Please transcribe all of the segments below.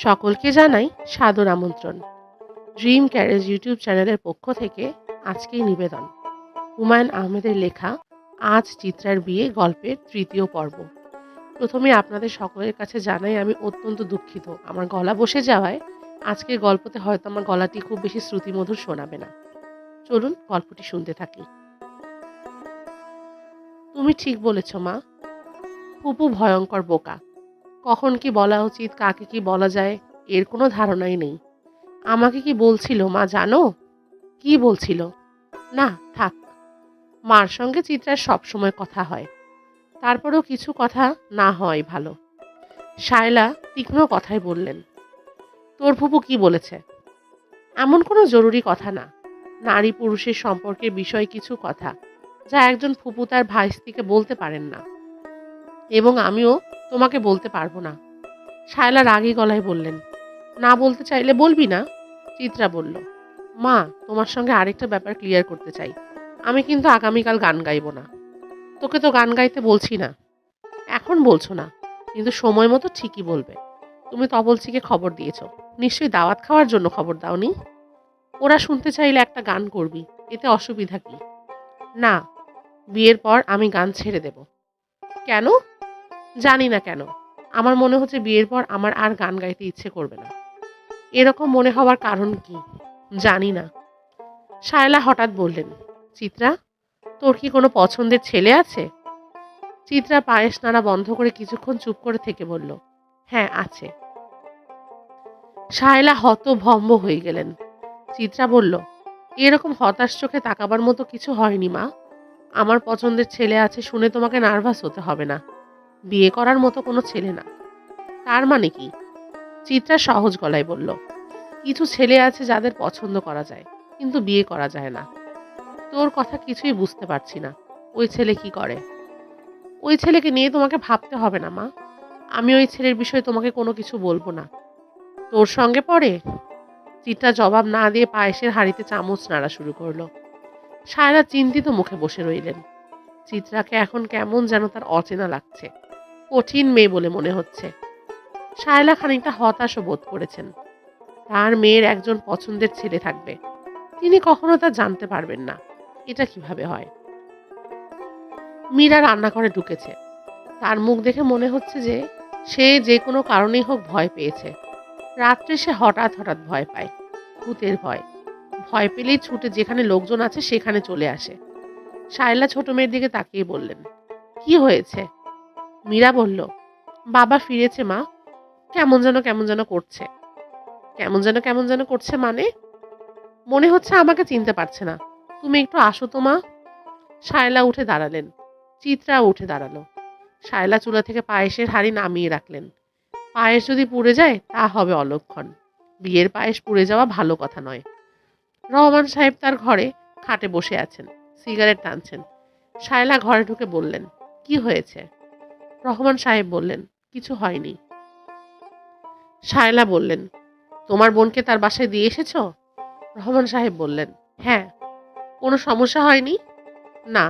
সকলকে জানাই সাদর আমন্ত্রণ। ড্রিম ক্যারেজ ইউটিউব চ্যানেলের পক্ষ থেকে আজকের নিবেদন হুমায়ুন আহমেদের লেখা আজ চিত্রার বিয়ে গল্পের তৃতীয় পর্ব। প্রথমে আপনাদের সকলের কাছে জানাই আমি অত্যন্ত দুঃখিত আমার গলা বসে যাওয়ায় আজকের গল্পতে হয়তো আমার গলাটি খুব বেশি শ্রুতিমধুর শোনাবে না। চলুন গল্পটি শুনতে থাকি। তুমি ঠিক বলেছ মা, ফুপু ভয়ঙ্কর বোকা। কখন কি বলা উচিত, কাকে কি বলা যায় এর কোনো ধারণাই নেই। আমাকে কি বলছিল মা জানো? কি বলছিল? না থাক, মার সঙ্গে চিত্রার সবসময় কথা হয়, তারপরেও কিছু কথা না হয় ভালো। শায়লা তীক্ষ্ণ কথায় বললেন, তোর ফুপু কি বলেছে? এমন কোনো জরুরি কথা না, নারী পুরুষের সম্পর্কের বিষয় কিছু কথা যা একজন ফুপু তার ভাইস্তিকে বলতে পারেন না, এবং আমিও তোমাকে বলতে পারবো না। শায়লা রাগী গলায় বললেন, না বলতে চাইলে বলবি না। চিত্রা বলল, মা তোমার সঙ্গে আরেকটা ব্যাপার ক্লিয়ার করতে চাই। আমি কিন্তু আগামীকাল গান গাইব না। তোকে তো গান গাইতে বলছি না। এখন বলছো না, কিন্তু সময় মতো ঠিকই বলবে। তুমি তবলচিকে খবর দিয়েছো, নিশ্চয়ই দাওয়াত খাওয়ার জন্য খবর দাওনি। ওরা শুনতে চাইলে একটা গান করবি, এতে অসুবিধা কি? না, বিয়ের পর আমি গান ছেড়ে দেব। কেন? জানি না কেন, আমার মনে হচ্ছে বিয়ের পর আমার আর গান গাইতে ইচ্ছে করবে না। এরকম মনে হওয়ার কারণ কি? জানি না। শায়লা হঠাৎ বললেন, চিত্রা, তোর কি কোনো পছন্দের ছেলে আছে? চিত্রা পায়েস নাড়া বন্ধ করে কিছুক্ষণ চুপ করে থেকে বলল, হ্যাঁ আছে। শায়লা হতভম্ব হয়ে গেলেন। চিত্রা বলল, এরকম হতাশ চোখে তাকাবার মতো কিছু হয়নি মা। আমার পছন্দের ছেলে আছে শুনে তোমাকে নার্ভাস হতে হবে না। বিয়ে করার মতো কোনো ছেলে না। তার মানে কি? চিত্রা সহজ গলায় বলল, কিছু ছেলে আছে যাদের পছন্দ করা যায়, কিন্তু বিয়ে করা যায় না। তোর কথা কিছুই বুঝতে পারছি না। ওই ছেলে কি করে? ওই ছেলেকে নিয়ে তোমাকে ভাবতে হবে না মা। আমি ওই ছেলের বিষয়ে তোমাকে কোনো কিছু বলবো না। তোর সঙ্গে পড়ে? চিত্রা জবাব না দিয়ে পায়েসের হাঁড়িতে চামচ নাড়া শুরু করলো। শায়লা চিন্তিত মুখে বসে রইলেন। চিত্রাকে এখন কেমন যেন তার অচেনা লাগছে, কঠিন মেয়ে বলে মনে হচ্ছে। শায়লা খানিকটা হতাশও বোধ করেছেন। তার মেয়ের একজন পছন্দের ছেলে থাকবে, তিনি কখনো তা জানতে পারবেন না। এটা কিভাবে হয়? মীরা রান্নাঘরে ঢুকেছে। তার মুখ দেখে মনে হচ্ছে যে সে যে কোনো কারণেই হোক ভয় পেয়েছে। রাত্রে সে হঠাৎ হঠাৎ ভয় পায়, ভূতের ভয়। ভয় পেলেই ছুটে যেখানে লোকজন আছে সেখানে চলে আসে। শায়লা ছোট মেয়ের দিকে তাকিয়ে বললেন, কি হয়েছে? মীরা বলল, বাবা ফিরেছে মা, কেমন যেন করছে। কেমন যেন করছে মানে? মনে হচ্ছে আমাকে চিনতে পারছে না। তুমি একটু আসো তো মা। শায়লা উঠে দাঁড়ালেন। চিত্রাও উঠে দাঁড়ালো। শায়লা চুলা থেকে পায়েসের হাঁড়ি নামিয়ে রাখলেন। পায়েস যদি পুড়ে যায় তা হবে অলক্ষণ। বিয়ের পায়েস পুড়ে যাওয়া ভালো কথা নয়। রহমান সাহেব তার ঘরে খাটে বসে আছেন, সিগারেট টানছেন। শায়লা ঘরে ঢুকে বললেন, কি হয়েছে? রহমান সাহেব বললেন, কিছু হয়নি। শায়লা বললেন, তোমার বোনকে তার বাসায় দিয়ে এসেছো? রহমান সাহেব বললেন, হ্যাঁ। কোনো সমস্যা হয়নি? না।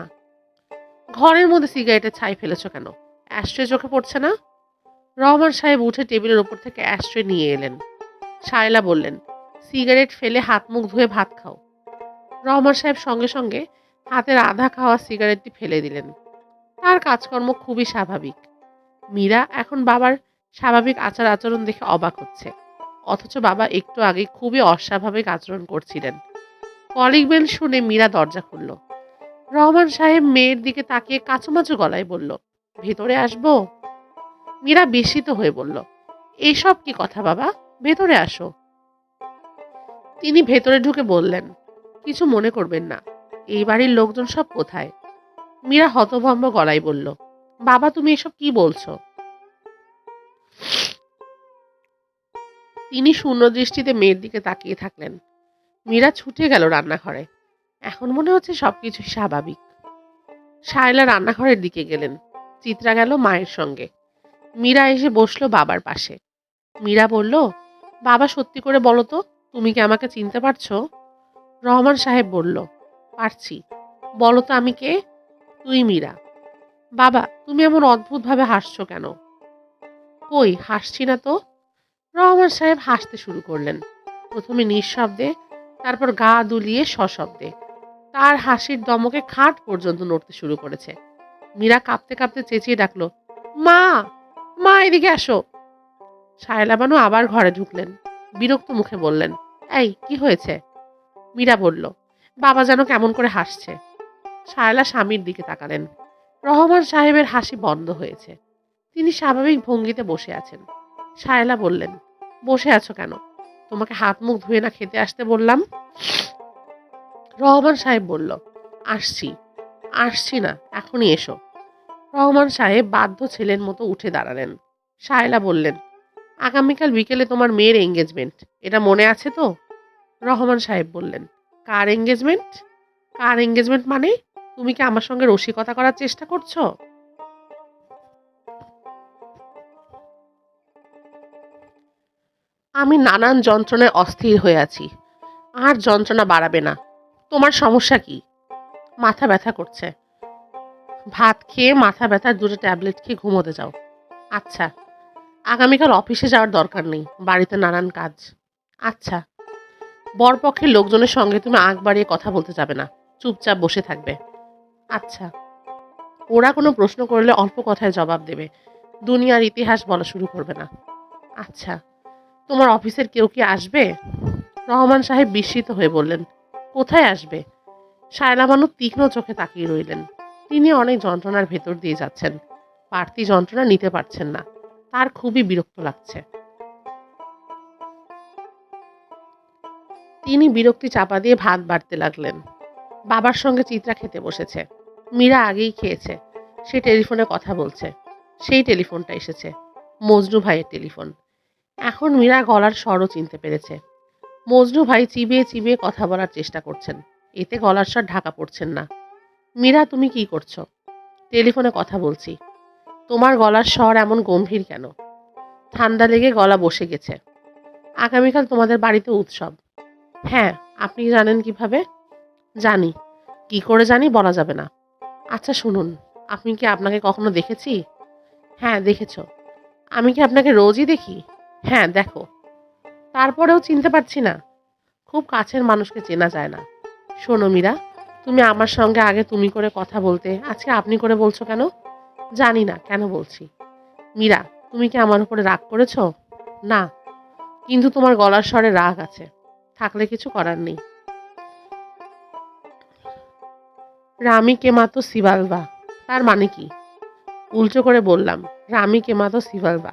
ঘরের মধ্যে সিগারেটের ছাই ফেলেছো কেন? অ্যাশট্রে চোখে পড়ছে না? রহমান সাহেব উঠে টেবিলের ওপর থেকে অ্যাশট্রে নিয়ে এলেন। শায়লা বললেন, সিগারেট ফেলে হাত মুখ ধুয়ে ভাত খাও। রহমান সাহেব সঙ্গে সঙ্গে হাতের আধা খাওয়া সিগারেটটি ফেলে দিলেন। তার কাজকর্ম খুবই স্বাভাবিক। মীরা এখন বাবার স্বাভাবিক আচার আচরণ দেখে অবাক হচ্ছে, অথচ বাবা একটু আগে খুবই অস্বাভাবিক আচরণ করছিলেন। কলিং বেল শুনে মীরা দরজা খুলল। রহমান সাহেব মেয়ের দিকে তাকিয়ে কাঁচুমাচু গলায় বলল, ভেতরে আসবো? মীরা বিস্মিত হয়ে বলল, এইসব কি কথা বাবা, ভেতরে আসো। তিনি ভেতরে ঢুকে বললেন, কিছু মনে করবেন না, এই বাড়ির লোকজন সব কোথায়? মীরা হতভম্ব গলায় বলল, বাবা তুমি এসব কি বলছো? তিনি শূন্য দৃষ্টিতে মেয়ের দিকে তাকিয়ে থাকলেন। মীরা ছুটে গেল রান্নাঘরে। এখন মনে হচ্ছে সবকিছু স্বাভাবিক। শায়লা রান্নাঘরের দিকে গেলেন। চিত্রা গেল মায়ের সঙ্গে। মীরা এসে বসলো বাবার পাশে। মীরা বলল, বাবা সত্যি করে বলো তো, তুমি কি আমাকে চিনতে পারছো? রহমান সাহেব বলল, পারছি। বলো তো আমি কে? তুই মীরা। বাবা তুমি এমন অদ্ভুতভাবে হাসছো কেন? কই হাসছি না তো। রহমান সাহেব হাসতে শুরু করলেন, প্রথমে নিঃশব্দে, তারপর গা দুলিয়ে সশব্দে। তার হাসির দমকে খাট পর্যন্ত নড়তে শুরু করেছে। মীরা কাঁপতে কাঁপতে চেঁচিয়ে ডাকলো, মা, মা এদিকে আসো। শায়লা বানু আবার ঘরে ঢুকলেন, বিরক্ত মুখে বললেন, এই কি হয়েছে? মীরা বলল, বাবা যেন কেমন করে হাসছে। শায়লা স্বামীর দিকে তাকালেন। রহমান সাহেবের হাসি বন্ধ হয়েছে। তিনি স্বাভাবিক ভঙ্গিতে বসে আছেন। শায়লা বললেন, বসে আছো কেন? তোমাকে হাত মুখ ধুয়ে না খেতে আসতে বললাম? রহমান সাহেব বলল, আসছি। আসছি না, এখনই এসো। রহমান সাহেব বাধ্য ছেলের মতো উঠে দাঁড়ালেন। শায়লা বললেন, আগামীকাল বিকেলে তোমার মেয়ের এঙ্গেজমেন্ট, এটা মনে আছে তো? রহমান সাহেব বললেন, কার এঙ্গেজমেন্ট? কার এঙ্গেজমেন্ট মানে? তুমি কি আমার সঙ্গে রসিকতা করার চেষ্টা করছো? আমি নানান যন্ত্রণায় অস্থির হয়ে আছি। আর যন্ত্রণা বাড়াবে না। তোমার সমস্যা কি? মাথা ব্যথা করছে। ভাত খেয়ে মাথা ব্যথার দুটো ট্যাবলেট খেয়ে ঘুমোতে যাও। আচ্ছা। আগামীকাল অফিসে যাওয়ার দরকার নেই, বাড়িতে নানান কাজ। আচ্ছা। বরপক্ষের লোকজনের সঙ্গে তুমি আগ বাড়িয়ে কথা বলতে যাবে না, চুপচাপ বসে থাকবে। আচ্ছা। ওরা কোনো প্রশ্ন করলে অল্প কথায় জবাব দেবে, দুনিয়ার ইতিহাস বলা শুরু করবে না। আচ্ছা। তোমার অফিসের কেউ কি আসবে? রহমান সাহেব বিস্মিত হয়ে বললেন, কোথায় আসবে? শায়লা বানু তীক্ষ্ণ চোখে তাকিয়ে রইলেন। তিনি অনেক যন্ত্রণার ভেতর দিয়ে যাচ্ছেন, বাড়তি যন্ত্রণা নিতে পারছেন না। তার খুবই বিরক্ত লাগছে। তিনি বিরক্তি চাপা দিয়ে ভাত বাড়তে লাগলেন। বাবার সঙ্গে চিত্রা খেতে বসেছে। মীরা আগেই খেয়েছে। সে টেলিফোনে কথা বলছে। সেই টেলিফোনটা এসেছে, মজনু ভাইয়ের টেলিফোন। এখন মীরা গলার স্বরও চিনতে পেরেছে। মজনু ভাই চিবিয়ে চিবিয়ে কথা বলার চেষ্টা করছেন, এতে গলার স্বর ঢাকা পড়ছেন না। মীরা, তুমি কি করছো? টেলিফোনে কথা বলছি। তোমার গলার স্বর এমন গম্ভীর কেন? ঠান্ডা লেগে গলা বসে গেছে। আগামীকাল তোমাদের বাড়িতে উৎসব। হ্যাঁ, আপনি জানেন কিভাবে? জানি। কি করে জানি বলা যাবে না। আচ্ছা শুনুন, আপনি কি আপনাকে কখনো দেখেছি? হ্যাঁ, দেখেছ। আমি কি আপনাকে রোজই দেখি? হ্যাঁ, দেখো। তারপরেও চিনতে পারছি না। খুব কাছের মানুষকে চেনা যায় না। শোনো মীরা, তুমি আমার সঙ্গে আগে তুমি করে কথা বলতে, আজকে আপনি করে বলছো কেন? জানি না কেন বলছি। মীরা, তুমি কি আমার উপরে রাগ করেছো? না, কিন্তু তোমার গলার স্বরে রাগ আছে। থাকলে কিছু করার নেই। রামি কেমাতো সিভালভা, তার মানে কি? উল্টো করে বললাম, রামি কেমাতো সিভালভা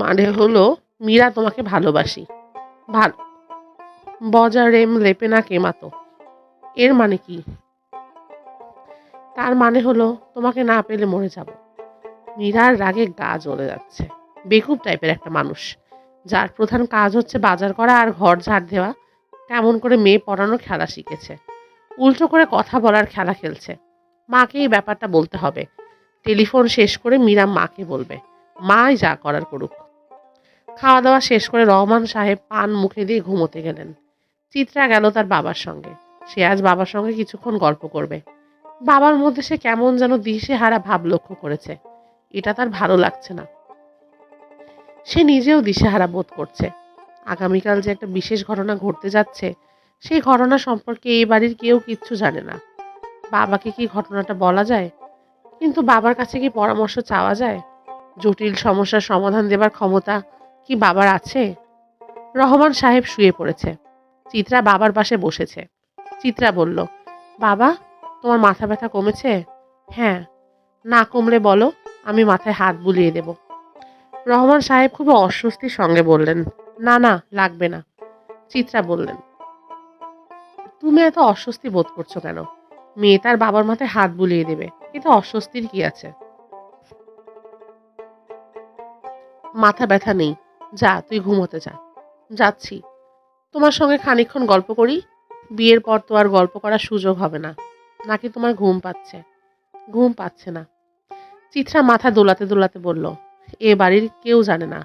মানে হলো, মীরা তোমাকে ভালোবাসি। ভালো বজারেম লেপেনা কেমাতো, এর মানে কি? তার মানে হলো, তোমাকে না পেলে মরে যাব। মীরার রাগে গা জ্বলে যাচ্ছে। বেকুব টাইপের একটা মানুষ, যার প্রধান কাজ হচ্ছে বাজার করা আর ঘর ঝাড় দেওয়া, কেমন করে মেয়ে পড়ানোর খেলা শিখেছে। উল্টো করে কথা বলার খেলা খেলছে। মাকে এই ব্যাপারটা বলতে হবে। টেলিফোন শেষ করে মীরা মাকে বলবে। মাই যা করার করুক। খাওয়া দাওয়া শেষ করে রহমান সাহেব পান মুখে দিয়ে ঘুমোতে গেলেন। চিত্রা গেল তার বাবার সঙ্গে। সে আজ বাবার সঙ্গে কিছুক্ষণ গল্প করবে। বাবার মধ্যে সে কেমন যেন দিশেহারা ভাব লক্ষ্য করেছে। এটা তার ভালো লাগছে না। সে নিজেও দিশেহারা বোধ করছে। আগামীকাল যে একটা বিশেষ ঘটনা ঘটতে যাচ্ছে, সেই ঘটনা সম্পর্কে এই বাড়ির কেউ কিচ্ছু জানে না। বাবাকে কি ঘটনাটা বলা যায়? কিন্তু বাবার কাছে কি পরামর্শ চাওয়া যায়? জটিল সমস্যার সমাধান দেবার ক্ষমতা কি বাবার আছে? রহমান সাহেব শুয়ে পড়েছে। চিত্রা বাবার পাশে বসেছে। চিত্রা বলল, বাবা, তোমার মাথা ব্যথা কমেছে? হ্যাঁ। না কমলে বলো, আমি মাথায় হাত বুলিয়ে দেব। রহমান সাহেব খুব অস্বস্তির সঙ্গে বললেন, না না, লাগবে না। চিত্রা বললেন, তুমি এত অস্বস্তি বোধ করছো কেন? মেয়ে তার বাবার মাথায় হাত বুলিয়ে দেবে, এতে অস্বস্তির কি আছে? মাথা ব্যথা নেই। যা, তুই ঘুমোতে যা। যাচ্ছি। তোমার সঙ্গে খানিকক্ষণ গল্প করি। বিয়ের পর তো আর গল্প করার সুযোগ হবে না। নাকি তোমার ঘুম পাচ্ছে? ঘুম পাচ্ছে না। চিত্রা মাথা দোলাতে দোলাতে বলল, এ বাড়ির কেউ জানে না।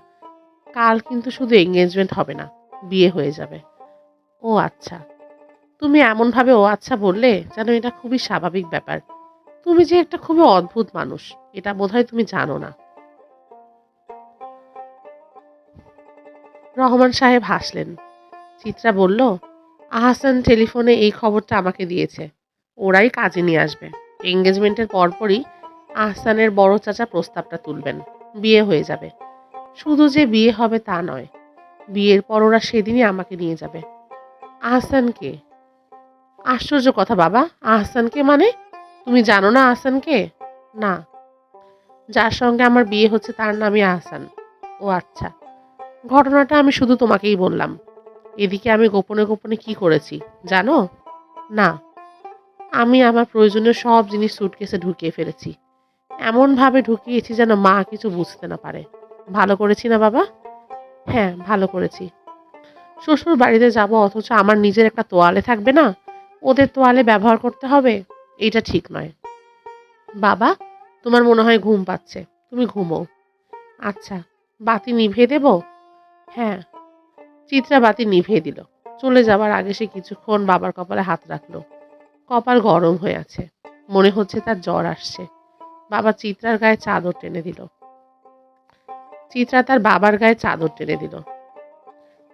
কাল কিন্তু শুধু এঙ্গেজমেন্ট হবে না, বিয়ে হয়ে যাবে। ও আচ্ছা। তুমি এমনভাবে ও আচ্ছা বললে যেন এটা খুবই স্বাভাবিক ব্যাপার। তুমি যে একটা খুবই অদ্ভুত মানুষ, এটা বোধহয় তুমি জানো না। রহমান সাহেব হাসলেন। চিত্রা বলল, আহসান টেলিফোনে এই খবরটা আমাকে দিয়েছে। ওরাই কাজে নিয়ে আসবে। এঙ্গেজমেন্টের পরপরই আহসানের বড় চাচা প্রস্তাবটা তুলবেন। বিয়ে হয়ে যাবে। শুধু যে বিয়ে হবে তা নয়, বিয়ের পর ওরা সেদিনই আমাকে নিয়ে যাবে। আহসানকে? আশ্চর্য কথা বাবা, আহসানকে মানে? তুমি জানো না আহসানকে? না। যার সঙ্গে আমার বিয়ে হচ্ছে তার নামই আহসান। ও আচ্ছা। ঘটনাটা আমি শুধু তোমাকেই বললাম। এদিকে আমি গোপনে গোপনে কি করেছি জানো? না। আমি আমার প্রয়োজনীয় সব জিনিস সুটকেসে ঢুকিয়ে ফেলেছি। এমনভাবে ঢুকিয়েছি যেন মা কিছু বুঝতে না পারে। ভালো করেছি না বাবা? হ্যাঁ, ভালো করেছি। শ্বশুর বাড়িতে যাব অথচ আমার নিজের একটা তোয়ালে থাকবে না, ওদের তোয়ালে ব্যবহার করতে হবে। এইটা ঠিক নয়। বাবা, তোমার মনে হয় ঘুম পাচ্ছে, তুমি ঘুমো। আচ্ছা, বাতি নিভিয়ে দেব? হ্যাঁ। চিত্রা বাতি নিভিয়ে দিল। চলে যাবার আগে সে কিছুক্ষণ বাবার কপালে হাত রাখলো। কপাল গরম হয়ে আছে, মনে হচ্ছে তার জ্বর আসছে। বাবা চিত্রার গায়ে চাদর টেনে দিল। চিত্রা তার বাবার গায়ে চাদর টেনে দিল।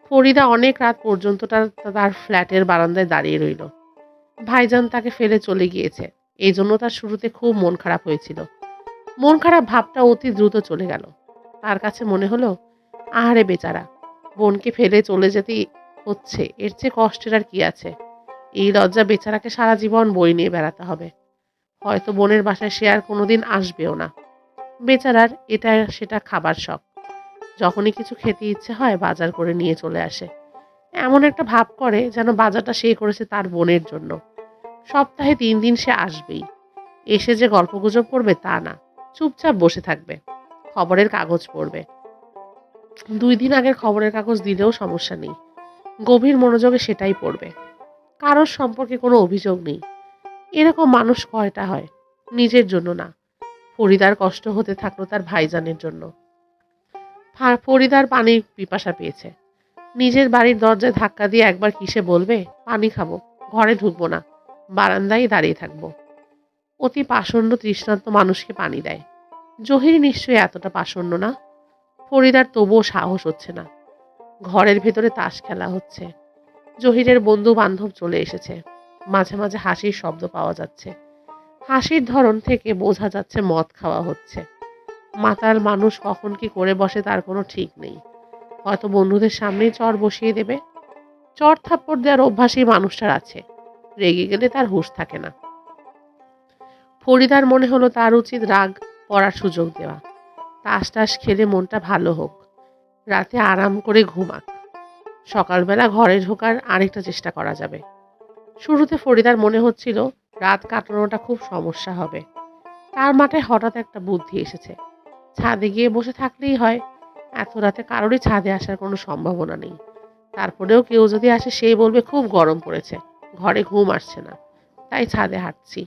ফরিদা অনেক রাত পর্যন্ত তার ফ্ল্যাটের বারান্দায় দাঁড়িয়ে রইল। ভাইজান তাকে ফেলে চলে গিয়েছে, এই জন্য তার শুরুতে খুব মন খারাপ হয়েছিল। মন খারাপ ভাবটা অতি দ্রুত চলে গেল। তার কাছে মনে হলো, আহারে বেচারা, বোনকে ফেলে চলে যেতেই হচ্ছে, এর চেয়ে কষ্টের আর কি আছে। এই লজ্জা বেচারাকে সারা জীবন বই নিয়ে বেড়াতে হবে। হয়তো বোনের বাসায় সে আর কোনোদিন আসবেও না। বেচারার এটা সেটা খাবার শখ। যখনই কিছু খেতে ইচ্ছে হয় বাজার করে নিয়ে চলে আসে। এমন একটা ভাব করে যেন বাজারটা সে করেছে তার বোনের জন্য। সপ্তাহে 3 দিন সে আসবেই। এসে যে গল্পগুজব করবে তা না, চুপচাপ বসে থাকবে, খবরের কাগজ পড়বে। 2 দিন আগের খবরের কাগজ দিলেও সমস্যা নেই, গভীর মনোযোগে সেটাই পড়বে। কারোর সম্পর্কে কোনো অভিযোগ নেই। এরকম মানুষ কয়টা হয়? নিজের জন্য না, ফরিদার কষ্ট হতে থাকলো তার ভাইজানের জন্য। ফরিদার পানির পিপাসা পেয়েছে। নিজের বাড়ির দরজায় ধাক্কা দিয়ে একবার কিসে বলবে, পানি খাবো, ঘরে ঢুকবো না, বারান্দায় দাঁড়িয়ে থাকবো। অতি পাষণ্ড তৃষ্ণার্ত মানুষকে পানি দেয়। জহির নিশ্চয়ই এতটা পাষণ্ড না। ফরিদার তবুও সাহস হচ্ছে না। ঘরের ভেতরে তাস খেলা হচ্ছে। জহিরের বন্ধু বান্ধব চলে এসেছে। মাঝে মাঝে হাসির শব্দ পাওয়া যাচ্ছে। হাসির ধরন থেকে বোঝা যাচ্ছে মদ খাওয়া হচ্ছে। মাতাল মানুষ কখন কি করে বসে তার কোনো ঠিক নেই। হয়তো বন্ধুদের সামনেই চর বসিয়ে দেবে। চর থাপ্পড় দেওয়ার অভ্যাসই মানুষটার আছে। রেগে গেলে তার হুঁশ থাকে না। ফরিদার মনে হলো তার উচিত রাগ পড়ার সুযোগ দেওয়া। তাস টাস খেলে মনটা ভালো হোক, রাতে আরাম করে ঘুমাক, সকালবেলা ঘরে ঢোকার আরেকটা চেষ্টা করা যাবে। শুরুতে ফরিদার মনে হচ্ছিল রাত কাটানোটা খুব সমস্যা হবে। তার মাথায় হঠাৎ একটা বুদ্ধি এসেছে, ছাদে গিয়ে বসে থাকলেই হয়। এত রাতে কারোরই ছাদে আসার কোনো সম্ভাবনা নেই। তারপরেও কেউ যদি আসে সে বলবে খুব গরম পড়েছে, ঘরে ঘুম আসছে না, তাই ছাদে হাঁটছি।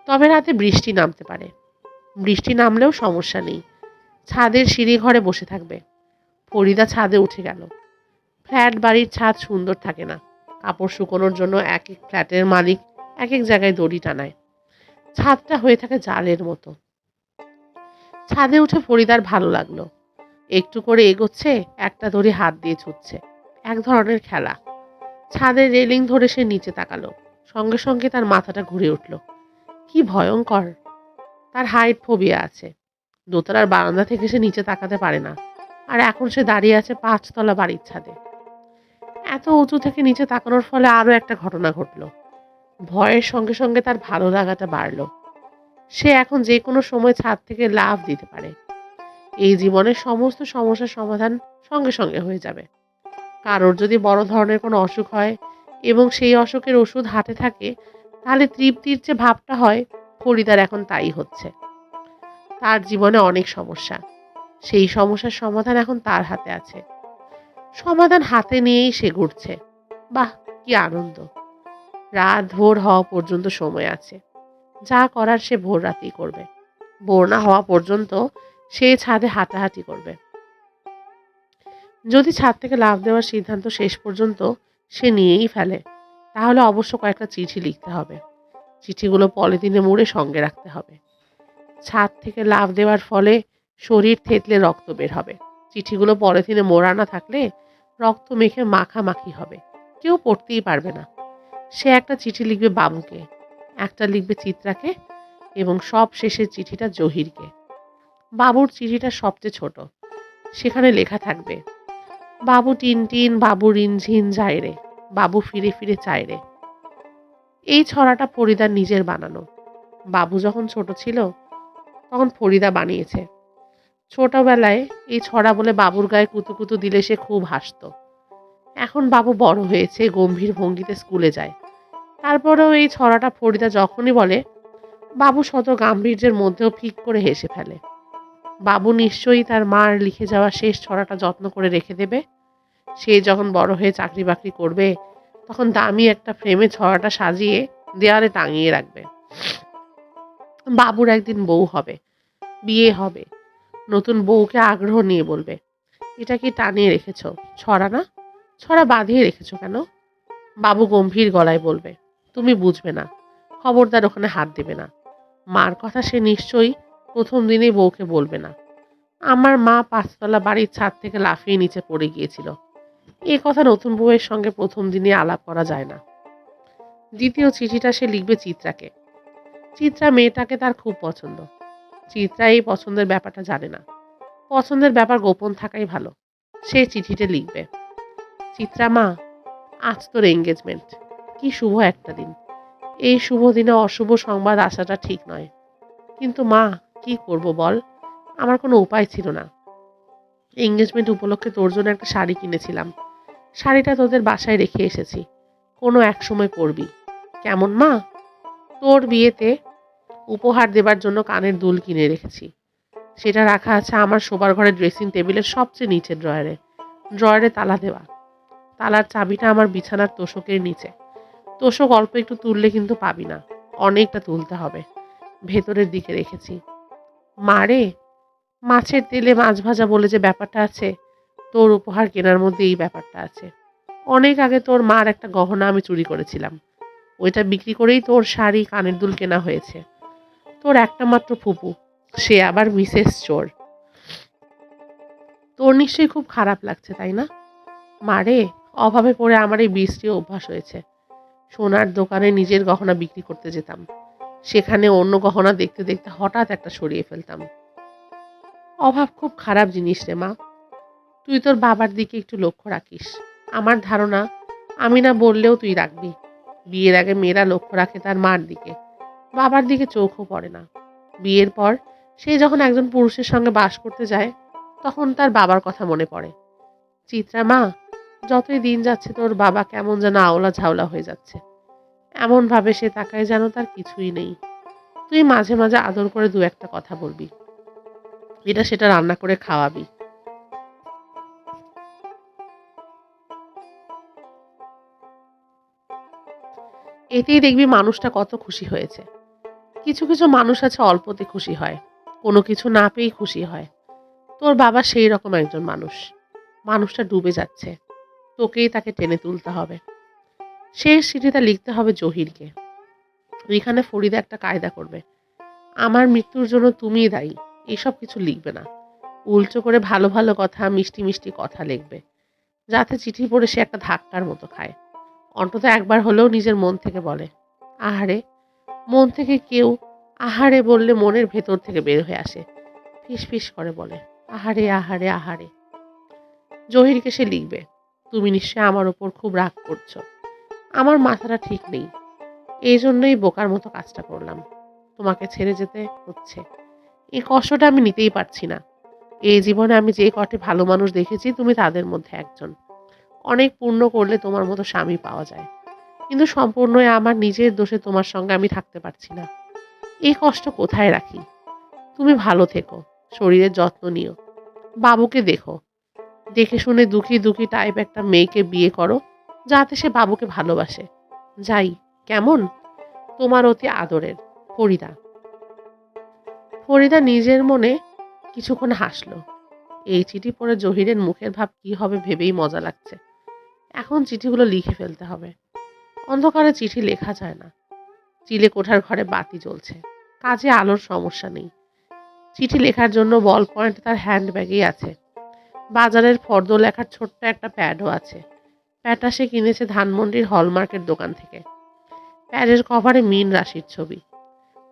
তবে রাতে বৃষ্টি নামতে পারে। বৃষ্টি নামলেও সমস্যা নেই, ছাদের সিঁড়ি ঘরে বসে থাকবে। ফরিদা ছাদে উঠে গেল। ফ্ল্যাট বাড়ির ছাদ সুন্দর থাকে না। কাপড় শুকোনোর জন্য এক এক ফ্ল্যাটের মালিক এক এক জায়গায় দড়ি টানায়। ছাদটা হয়ে থাকে জালের মতো। ছাদে উঠে ফরিদার ভালো লাগলো। একটু করে এগোচ্ছে, একটা দড়ি হাত দিয়ে ছুটছে। এক ধরনের খেলা। ছাদের রেলিং ধরে সে নিচে তাকালো। সঙ্গে সঙ্গে তার মাথাটা ঘুরে উঠল। কি ভয়ঙ্কর! তার হাইট ফোবিয়া আছে। দোতলার বারান্দা থেকে সে নিচে তাকাতে পারে না। আর এখন সে দাঁড়িয়ে আছে 5 তলা বাড়ির ছাদে। এত উঁচু থেকে নিচে তাকানোর ফলে আরো একটা ঘটনা ঘটল। ভয়ের সঙ্গে সঙ্গে তার ভালো লাগাটা বাড়ল। সে এখন যে কোনো সময় ছাদ থেকে লাফ দিতে পারে। এই জীবনের সমস্ত সমস্যার সমাধান সঙ্গে সঙ্গে হয়ে যাবে। কারোর যদি বড় ধরনের কোনো অসুখ হয় এবং সেই অসুখের ওষুধ হাতে থাকে, তাহলে তৃপ্তির যে ভাবটা হয়, ফরিদার এখন তাই হচ্ছে। তার জীবনে অনেক সমস্যা, সেই সমস্যার সমাধান এখন তার হাতে আছে। সমাধান হাতে নিয়েই সে ঘুরছে। বাহ, কি আনন্দ! রাত ভোর হওয়া পর্যন্ত সময় আছে। যা করার সে ভোর রাতেই করবে। ভোর না হওয়া পর্যন্ত সে ছাদে হাঁটাহাঁটি করবে। যদি ছাদ থেকে লাফ দেওয়ার সিদ্ধান্ত শেষ পর্যন্ত সে নিয়েই ফেলে, তাহলে অবশ্য কয়েকটা চিঠি লিখতে হবে। চিঠিগুলো পলিথিনে মুড়ে সঙ্গে রাখতে হবে। ছাদ থেকে লাফ দেওয়ার ফলে শরীর থেতলে রক্ত বের হবে। চিঠিগুলো পলিথিনে মোড়া না থাকলে রক্ত মেখে মাখামাখি হবে, কেউ পড়তেই পারবে না। সে একটা চিঠি লিখবে বাবুকে, একটা লিখবে চিত্রাকে, এবং সব শেষের চিঠিটা জহিরকে। বাবুর চিঠিটা সবচেয়ে ছোট, সেখানে লেখা থাকবে, বাবু টিনটিন, বাবু রিনঝিন যায় রে, বাবু ফিরে ফিরে চায় রে। এই ছড়াটা ফরিদার নিজের বানানো। বাবু যখন ছোট ছিল তখন ফরিদা বানিয়েছে। ছোটবেলায় এই ছড়া বলে বাবুর গায়ে কুতুকুতু দিলে সে খুব হাসত। এখন বাবু বড় হয়েছে, গম্ভীর ভঙ্গিতে স্কুলে যায়, তারপরেও এই ছড়াটা ফরিদা যখনই বলে, বাবু শত গাম্ভীর্যের মধ্যেও ফিক করে হেসে ফেলে। বাবু নিশ্চয়ই তার মার লিখে যাওয়া শেষ ছড়াটা যত্ন করে রেখে দেবে। সে যখন বড় হয়ে চাকরি বাকরি করবে তখন দামি একটা ফ্রেমে ছড়াটা সাজিয়ে দেয়ালে টাঙিয়ে রাখবে। বাবুর একদিন বউ হবে, বিয়ে হবে। নতুন বউকে আগ্রহ নিয়ে বলবে, এটা কি টানিয়ে রেখেছ? ছড়া না? ছড়া বাঁধিয়ে রেখেছ কেন? বাবু গম্ভীর গলায় বলবে, তুমি বুঝবে না, খবরদার ওখানে হাত দেবে না। মার কথা সে নিশ্চয়ই প্রথম দিনেই বউকে বলবে না। আমার মা 5তলা বাড়ির ছাদ থেকে লাফিয়ে নিচে পড়ে গিয়েছিল, এ কথা নতুন বউয়ের সঙ্গে প্রথম দিনে আলাপ করা যায় না। দ্বিতীয় চিঠিটা সে লিখবে চিত্রাকে। চিত্রা মেয়েটাকে তার খুব পছন্দ। চিত্রা এই পছন্দের ব্যাপারটা জানে না। পছন্দের ব্যাপার গোপন থাকাই ভালো। সে চিঠিতে লিখবে, চিত্রা মা, আজ তোর এঙ্গেজমেন্ট। কি শুভ একটা দিন। এই শুভ দিনে অশুভ সংবাদ আসাটা ঠিক নয়, কিন্তু মা, কি করব বল, আমার কোনো উপায় ছিল না। এঙ্গেজমেন্ট উপলক্ষে তোর জন্য একটা শাড়ি কিনেছিলাম, শাড়িটা তোদের বাসায় রেখে এসেছি, কোনো এক সময় পরবি, কেমন মা? তোর বিয়েতে উপহার দেবার জন্য কানের দুল কিনে রেখেছি, সেটা রাখা আছে আমার শোবার ঘরের ড্রেসিং টেবিলের সবচেয়ে নিচের ড্রয়ারে। ড্রয়ারে তালা দেওয়া, তালার চাবিটা আমার বিছানার তোষকের নিচে। তোষক অল্প একটু তুললে কিন্তু পাবি না, অনেকটা তুলতে হবে। ভেতরের দিকে রেখেছি। মারে, মাছের তেলে মাছ ভাজা বলে যে ব্যাপারটা আছে, তোর উপহার কেনার মধ্যে এই ব্যাপারটা আছে। অনেক আগে তোর মার একটা গহনা আমি চুরি করেছিলাম, ওইটা বিক্রি করেই তোর শাড়ি কানের দুল কেনা হয়েছে। তোর একটা মাত্র ফুপু, সে আবার মিসেস চোর। তোর নিশ্চয়ই খুব খারাপ লাগছে, তাই না? মারে, অভাবে পড়ে আমার এই বৃষ্টি অভ্যাস হয়েছে। সোনার দোকানে নিজের গহনা বিক্রি করতে যেতাম, সেখানে অন্য গহনা দেখতে দেখতে হঠাৎ একটা সরিয়ে ফেলতাম। অভাব খুব খারাপ জিনিস রে মা, তুই তোর বাবার দিকে একটু লক্ষ্য রাখিস। আমার ধারণা আমি না বললেও তুই রাখবি। বিয়ের আগে মেয়েরা লক্ষ্য রাখে তার মার দিকে, বাবার দিকে চোখও পড়ে না। বিয়ের পর সে যখন একজন পুরুষের সঙ্গে বাস করতে যায় তখন তার বাবার কথা মনে পড়ে। চিত্রা মা, যতই দিন যাচ্ছে তোর বাবা কেমন যেন আওলা ঝাওলা হয়ে যাচ্ছে। এমন ভাবে সে তাকায় যেন তার কিছুই নেই। তুই মাঝে মাঝে আদর করে দু একটা কথা বলবি, এটা সেটা রান্না করে খাওয়াবি। এতেই দেখবি মানুষটা কত খুশি হয়েছে। কিছু কিছু মানুষ আছে অল্পতে খুশি হয়, কোনো কিছু না পেয়েই খুশি হয়। তোর বাবা সেই রকম একজন মানুষ। মানুষটা ডুবে যাচ্ছে, তোকেই তাকে টেনে তুলতে হবে। শেষ চিঠিটা লিখতে হবে জহিরকে। এখানে ফরিদা একটা কায়দা করবে, আমার মৃত্যুর জন্য তুমিই দায়ী, এসব কিছু লিখবে না। উল্টো করে ভালো ভালো কথা, মিষ্টি মিষ্টি কথা লিখবে, যাতে চিঠি পড়ে সে একটা ধাক্কার মতো খায়। অন্তত একবার হলেও নিজের মন থেকে বলে, আহারে। মন থেকে কেউ আহারে বললে মনের ভেতর থেকে বের হয়ে আসে, ফিস ফিস করে বলে, আহারে আহারে আহারে। জহিরকে সে লিখবে, তুমি নিশ্চয় আমার ওপর খুব রাগ করছো। আমার মাথাটা ঠিক নেই, এই জন্যই বোকার মতো কাজটা করলাম। তোমাকে ছেড়ে যেতে হচ্ছে, এই কষ্টটা আমি নিতেই পারছি না। এই জীবনে আমি যে কটি ভালো মানুষ দেখেছি তুমি তাদের মধ্যে একজন। অনেক পুণ্য করলে তোমার মতো স্বামী পাওয়া যায়, কিন্তু সম্পূর্ণই আমার নিজের দোষে তোমার সঙ্গে আমি থাকতে পারছি না। এই কষ্ট কোথায় রাখি? তুমি ভালো থেকো, শরীরের যত্ন নিও, বাবুকে দেখো। দেখে শুনে দুঃখী দুঃখী টাইপ একটা মেয়েকে বিয়ে করো, যাতে সে বাবুকে ভালোবাসে। যাই, কেমন? তোমার অতি আদরের ফরিদা। ফরিদা নিজের মনে কিছুক্ষণ হাসল। এই চিঠি পড়ে জহিরের মুখের ভাব কি হবে ভেবেই মজা লাগছে। এখন চিঠিগুলো লিখে ফেলতে হবে। অন্ধকারে চিঠি লেখা যায় না। চিলে কোঠার ঘরে বাতি জ্বলছে, কাজে আলোর সমস্যা নেই। চিঠি লেখার জন্য বল পয়েন্ট তার হ্যান্ড ব্যাগেই আছে। বাজারের ফর্দ লেখার ছোট্ট একটা প্যাডও আছে। প্যাডটা সে কিনেছে ধানমন্ডির হলমার্কের দোকান থেকে। প্যাডের কভারে মীন রাশির ছবি।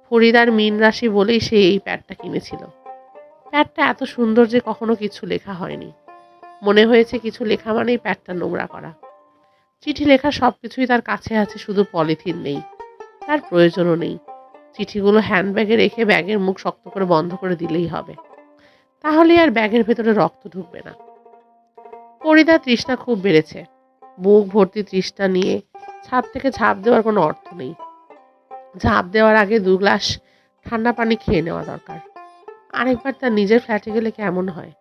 ফরিদার মীন রাশি বলেই সে এই প্যাডটা কিনেছিল। প্যাডটা এত সুন্দর যে কখনো কিছু লেখা হয়নি। মনে হয়েছে কিছু লেখা মানেই প্যাডটা নোংরা করা। চিঠি লেখা সবকিছুই তার কাছে আছে, শুধু পলিথিন নেই। তার প্রয়োজনও নেই। চিঠিগুলো হ্যান্ডব্যাগে রেখে ব্যাগের মুখ শক্ত করে বন্ধ করে দিলেই হবে। তাহলে আর ব্যাগের ভেতরে রক্ত ঢুকবে না। ফরিদার তৃষ্ণা খুব বেড়েছে। বুক ভর্তি তৃষ্ণা নিয়ে ছাদ থেকে ঝাঁপ দেওয়ার কোনো অর্থ নেই। ঝাঁপ দেওয়ার আগে 2 গ্লাস ঠান্ডা পানি খেয়ে নেওয়া দরকার। আরেকবার তার নিজের ফ্ল্যাটে গেলে কেমন হয়?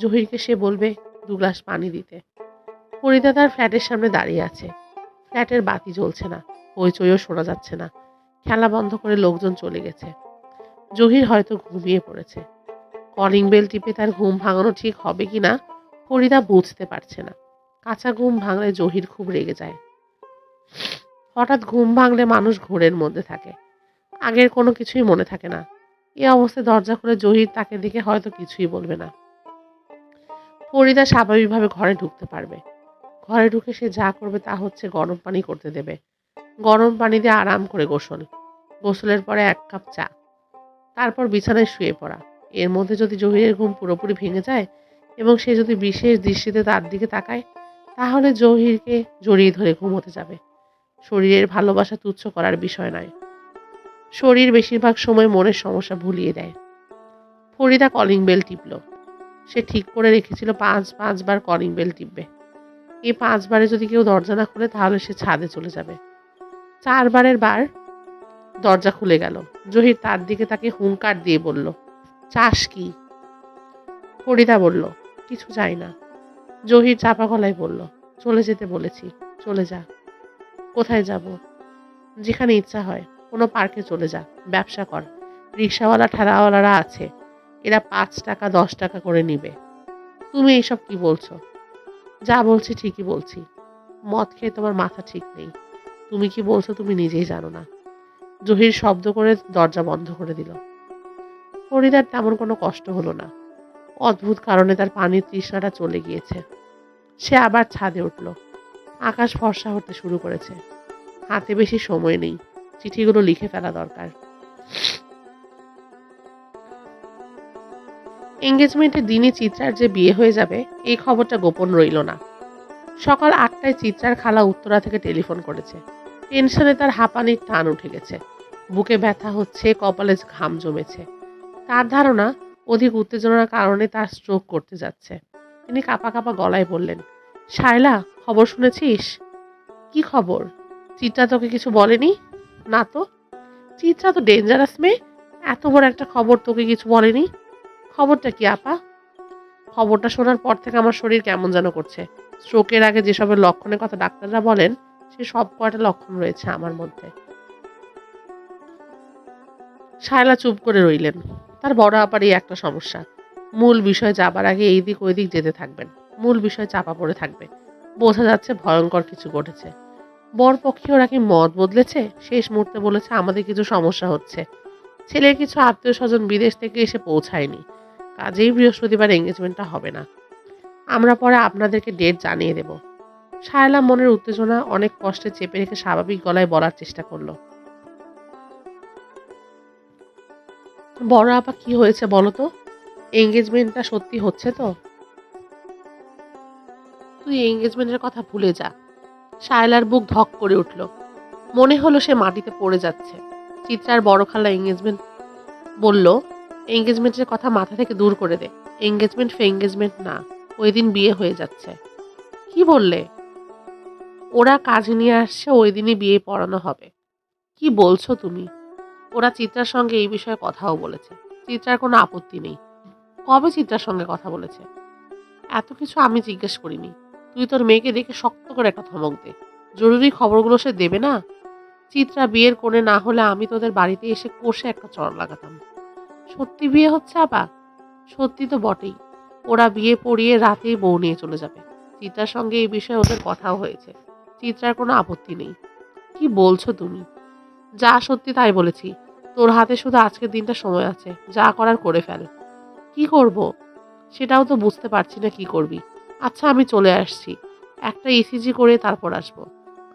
জহিরকে সে বলবে 2 গ্লাস পানি দিতে। ফরিদা তার ফ্ল্যাটের সামনে দাঁড়িয়ে আছে। ফ্ল্যাটের বাতি জ্বলছে না, হইচইও শোনা যাচ্ছে না। খেলা বন্ধ করে লোকজন চলে গেছে। জহির হয়তো ঘুমিয়ে পড়েছে। কলিং বেল টিপে তার ঘুম ভাঙানো ঠিক হবে কিনা ফরিদা বুঝতে পারছে না। কাঁচা ঘুম ভাঙলে জহির খুব রেগে যায়। হঠাৎ ঘুম ভাঙলে মানুষ ঘোরের মধ্যে থাকে। আগের কোনো কিছুই মনে থাকে না। এ অবস্থায় দরজা খুলে জহির তাকে দেখে হয়তো কিছুই বলবে না। ফরিদা স্বাভাবিকভাবে ঘরে ঢুকতে পারবে। ঘরে ঢুকে সে যা করবে তা হচ্ছে গরম পানি করতে দেবে। গরম পানি দিয়ে আরাম করে গোসল। গোসলের পরে 1 কাপ চা। তারপর বিছানায় শুয়ে পড়া। এর মধ্যে যদি জহিরের ঘুম পুরোপুরি ভেঙে যায় এবং সে যদি বিশেষ দৃষ্টিতে তার দিকে তাকায়, তাহলে জহিরকে জড়িয়ে ধরে ঘুমোতে যাবে। শরীরের ভালোবাসা তুচ্ছ করার বিষয় নয়। শরীর বেশিরভাগ সময় মনের সমস্যা ভুলিয়ে দেয়। Farida calling bell টিপল। সে ঠিক করে রেখেছিল 5 বার কলিং বেল টিপবে। এই 5 বারে যদি কেউ দরজা না খুলে তাহলে সে ছাদে চলে যাবে। 4 বারের বার দরজা খুলে গেল। জহির তার দিকে তাকে হুঙ্কার দিয়ে বলল, চাস কি? ফরিদা বলল, কিছু চাই না। জহির চাপা গলায় বলল, চলে যেতে বলেছি, চলে যা। কোথায় যাব? যেখানে ইচ্ছা হয়। কোনো পার্কে চলে যা, ব্যবসা কর। রিক্সাওয়ালা ঠেলাওয়ালারা আছে, এরা 5 টাকা 10 টাকা করে নিবে। তুমি এইসব কি বলছো? যা বলছি ঠিকই বলছি। মদ খেয়ে তোমার মাথা ঠিক নেই। তুমি কি বলছো তুমি নিজেই জানো না। জহির শব্দ করে দরজা বন্ধ করে দিল। ফরিদার তেমন কোনো কষ্ট হলো না। অদ্ভুত কারণে তার পানির তৃষ্ণাটা চলে গিয়েছে। সে আবার ছাদে উঠল। আকাশ ফর্সা হতে শুরু করেছে। হাতে বেশি সময় নেই। চিঠিগুলো লিখে ফেলা দরকার। এঙ্গেজমেন্টের দিনই চিত্রার যে বিয়ে হয়ে যাবে এই খবরটা গোপন রইল না। সকাল 8টায় চিত্রার খালা উত্তরা থেকে টেলিফোন করেছে। টেনশনে তার হাঁপানির টান উঠে গেছে। বুকে ব্যথা হচ্ছে, কপালে ঘাম জমেছে। তার ধারণা অধিক উত্তেজনার কারণে তার স্ট্রোক করতে যাচ্ছে। তিনি কাঁপা কাঁপা গলায় বললেন, শায়লা, খবর শুনেছিস? কি খবর? চিত্রা তোকে কিছু বলেনি? না তো। চিত্রা তো ডেঞ্জারাস মেয়ে। এত বড় একটা খবর তোকে কিছু বলেনি? খবরটা কি আপা? খবরটা শোনার পর থেকে আমার শরীর কেমন যেন করছে। স্ট্রোকের আগে যেসবের লক্ষণের কথা ডাক্তাররা বলেন সে সব কয়টা লক্ষণ রয়েছে আমার মধ্যে। শায়লা চুপ করে রইলেন। তার বড় আপার এই একটা সমস্যা। মূল বিষয় যাবার আগে এইদিক ওইদিক যেতে থাকবেন। মূল বিষয় চাপা পড়ে থাকবে। বোঝা যাচ্ছে ভয়ঙ্কর কিছু ঘটেছে। বরপক্ষে ওরা কি মত বদলেছে? শেষ মুহূর্তে বলেছে আমাদের কিছু সমস্যা হচ্ছে। ছেলের কিছু আত্মীয় স্বজন বিদেশ থেকে এসে পৌঁছায়নি। কাজেই বৃহস্পতিবার এঙ্গেজমেন্টটা হবে না। আমরা পরে আপনাদেরকে ডেট জানিয়ে দেব। শায়লা মনের উত্তেজনা অনেক কষ্টে চেপে রেখে স্বাভাবিক গলায় বলার চেষ্টা করলো। বড় আপা, কি হয়েছে বলো তো? এঙ্গেজমেন্টটা সত্যি হচ্ছে তো? তুই এঙ্গেজমেন্টের কথা ভুলে যা। শায়লার বুক ধক করে উঠল। মনে হলো সে মাটিতে পড়ে যাচ্ছে। চিত্রার বড় খালা বলল, এঙ্গেজমেন্টের কথা মাথা থেকে দূর করে দে। এঙ্গেজমেন্ট ফেঙ্গেজমেন্ট না, ওই দিন বিয়ে হয়ে যাচ্ছে। কি বললে? ওরা কাজ নিয়ে আসছে, ওই দিনই বিয়ে পড়ানো হবে। কি বলছো তুমি? ওরা চিত্রার সঙ্গে এই বিষয়ে কথাও বলেছে। চিত্রার কোনো আপত্তি নেই। কবে চিত্রার সঙ্গে কথা বলেছে? এত কিছু আমি জিজ্ঞেস করিনি। তুই তোর মেয়েকে দেখে শক্ত করে একটা ধমক দে। জরুরি খবরগুলো সে দেবে না। চিত্রা বিয়ের কোণে না হলে আমি তোদের বাড়িতে এসে কষে একটা চড় লাগাতাম। সত্যি বিয়ে হচ্ছে আপা? সত্যি তো বটেই। ওরা বিয়ে পড়িয়ে রাতেই বউ নিয়ে চলে যাবে। চিত্রার সঙ্গে এই বিষয়ে ওদের কথাও হয়েছে। চিত্রার কোনো আপত্তি নেই। কি বলছো তুমি? যা সত্যি তাই বলেছি। তোর হাতে শুধু আজকের দিনটা সময় আছে। যা করার করে ফেল। কি করব? সেটাও তো বুঝতে পারছি না কি করবি। আচ্ছা আমি চলে আসছি। একটা ইসিজি করে তারপর আসবো।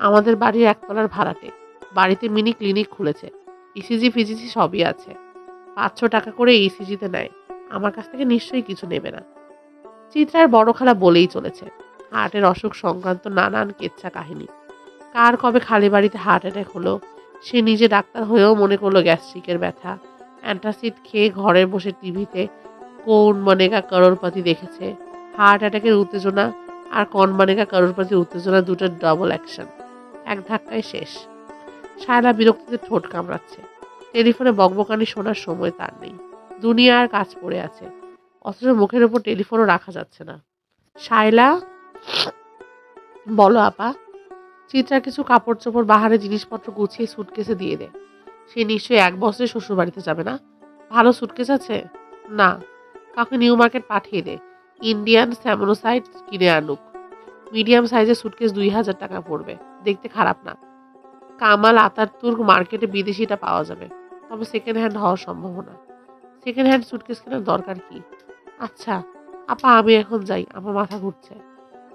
আমাদের বাড়ির একতলার ভাড়াটে। বাড়িতে মিনি ক্লিনিক খুলেছে। ইসিজি ফিজিজি সবই আছে। ৫০০ টাকা করে ইসিজিতে নেয়। আমার কাছ থেকে নিশ্চয়ই কিছু নেবে না। চিত্রার বড় খালা বলেই চলেছে। হার্টের অসুখ সংক্রান্ত নানান কেচ্ছা কাহিনী। কার কবে খালি বাড়িতে হার্ট অ্যাটাক হলো, সে নিজে ডাক্তার হয়েও মনে করলো গ্যাস্ট্রিকের ব্যথা। অ্যান্টাসিড খেয়ে ঘরে বসে টিভিতে কৌন বনেগা করোড়পতি দেখেছে। হার্ট অ্যাটাকের উত্তেজনা আর কৌন বনেগা করোড়পতির উত্তেজনা দুটোর ডবল অ্যাকশন। এক ধাক্কায় শেষ। শায়লা বিরক্তিতে ঠোঁট কামড়াচ্ছে। টেলিফোনে বকবকানি শোনার সময় তার নেই। দুনিয়ার কাজ পড়ে আছে, অথচ মুখের উপর টেলিফোনও রাখা যাচ্ছে না। শায়লা, বলো আপা। চিত্রা কিছু কাপড় চোপড় বাহারে জিনিসপত্র গুছিয়ে সুটকেসে দিয়ে দেয়। সে নিশ্চয়ই ১ বছরে শ্বশুর বাড়িতে যাবে না। ভালো সুটকেস আছে? না। কাউকে নিউ মার্কেট পাঠিয়ে দে। ইন্ডিয়ান স্যামোনোসাইড কিনে আনুক। মিডিয়াম সাইজের সুটকেস ২,০০০ টাকা পড়বে। দেখতে খারাপ না। কামাল আতাতুর্ক মার্কেটে বিদেশিটা পাওয়া যাবে। তবে সেকেন্ড হ্যান্ড হওয়ার সম্ভাবনা। সেকেন্ড হ্যান্ড সুটকেস কেনার দরকার কি? আচ্ছা আপা আমি এখন যাই, আমার মাথা ঘুরছে।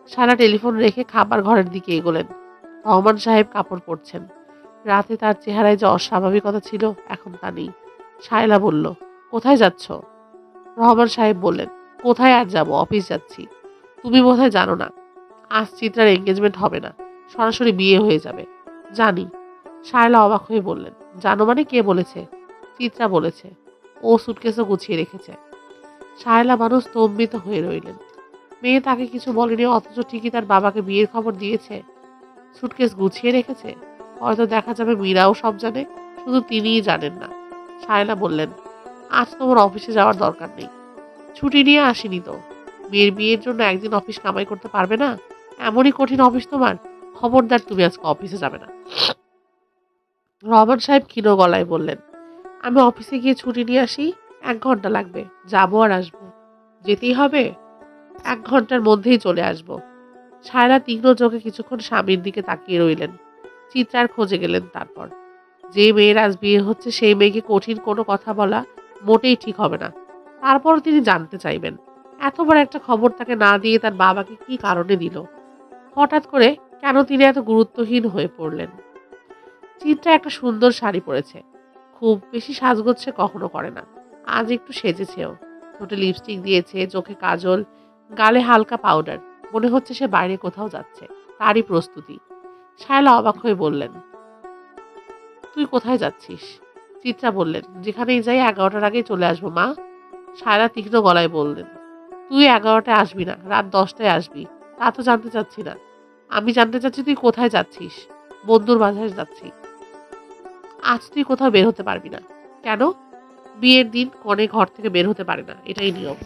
সারা টেলিফোন রেখে খাবার ঘরের দিকে এগোলেন। রহমান সাহেব কাপড় পরছেন। রাতে তার চেহারায় যে অস্বাভাবিকতা ছিল এখন তা নেই। শায়লা বলল, কোথায় যাচ্ছ? রহমান সাহেব বললেন, কোথায় আর যাব, অফিস যাচ্ছি। তুমি বোধহয় জানো না, আজ চিত্রার এঙ্গেজমেন্ট হবে না, সরাসরি বিয়ে হয়ে যাবে। জানি। শায়লা অবাক হয়ে বললেন, জানো মানে কে বলেছে? চিত্রা বলেছে। ও সুটকেসও গুছিয়ে রেখেছে। শায়লা মানুষ স্তম্ভিত হয়ে রইলেন। মেয়ে তাকে কিছু বলেনি, অথচ ঠিকই তার বাবাকে বিয়ের খবর দিয়েছে। সুটকেস গুছিয়ে রেখেছে। হয়তো দেখা যাবে মীরাও সব জানে, শুধু তিনিই জানেন না। শায়লা বললেন, আজ তোমার অফিসে যাওয়ার দরকার নেই। ছুটি নিয়ে আসিনি তো। মেয়ের বিয়ের জন্য একদিন অফিস কামাই করতে পারবে না? এমনই কঠিন অফিস তোমার? খবরদার তুমি আজকে অফিসে যাবে না। রহমান সাহেব ক্ষীণ গলায় বললেন, আমি অফিসে গিয়ে ছুটি নিয়ে আসি। ১ ঘন্টা লাগবে, যাবো আর আসবো। যেতেই হবে? ১ ঘন্টার মধ্যেই চলে আসবো। শায়লা তীক্ষ্ণ চোখে কিছুক্ষণ স্বামীর দিকে তাকিয়ে রইলেন। চিত্রার খোঁজে গেলেন তারপর। যে মেয়ের আজ বিয়ে হচ্ছে সেই মেয়েকে কঠিন কোনো কথা বলা মোটেই ঠিক হবে না। তারপরও তিনি জানতে চাইবেন, এত বড় একটা খবর তাকে না দিয়ে তার বাবাকে কি কারণে দিল? হঠাৎ করে কেন তিনি এত গুরুত্বহীন হয়ে পড়লেন? চিত্রা একটা সুন্দর শাড়ি পরেছে। খুব বেশি সাজগোজ সে কখনো করে না। আজ একটু সেজেছেও। ঠোঁটে লিপস্টিক দিয়েছে, চোখে কাজল, গালে হালকা পাউডার। মনে হচ্ছে সে বাইরে কোথাও যাচ্ছে, তারই প্রস্তুতি। শায়লা অবাক হয়ে বললেন, তুই কোথায় যাচ্ছিস? চিত্রা বললেন, যেখানেই যাই ১১টার আগেই চলে আসবো মা। শায়লা তীক্ষ্ণ গলায় বললেন, তুই ১১টায় আসবি না, রাত ১০টায় আসবি। তা তো জানতে চাচ্ছি না। আমি জানতে চাচ্ছি তুই কোথায় যাচ্ছিস। বন্ধুর বাসায় যাচ্ছি। আজ তুই কোথাও বের হতে পারবি না। কেন? বিয়ের দিন কনে ঘর থেকে বের হতে পারে না, এটাই নিয়ম।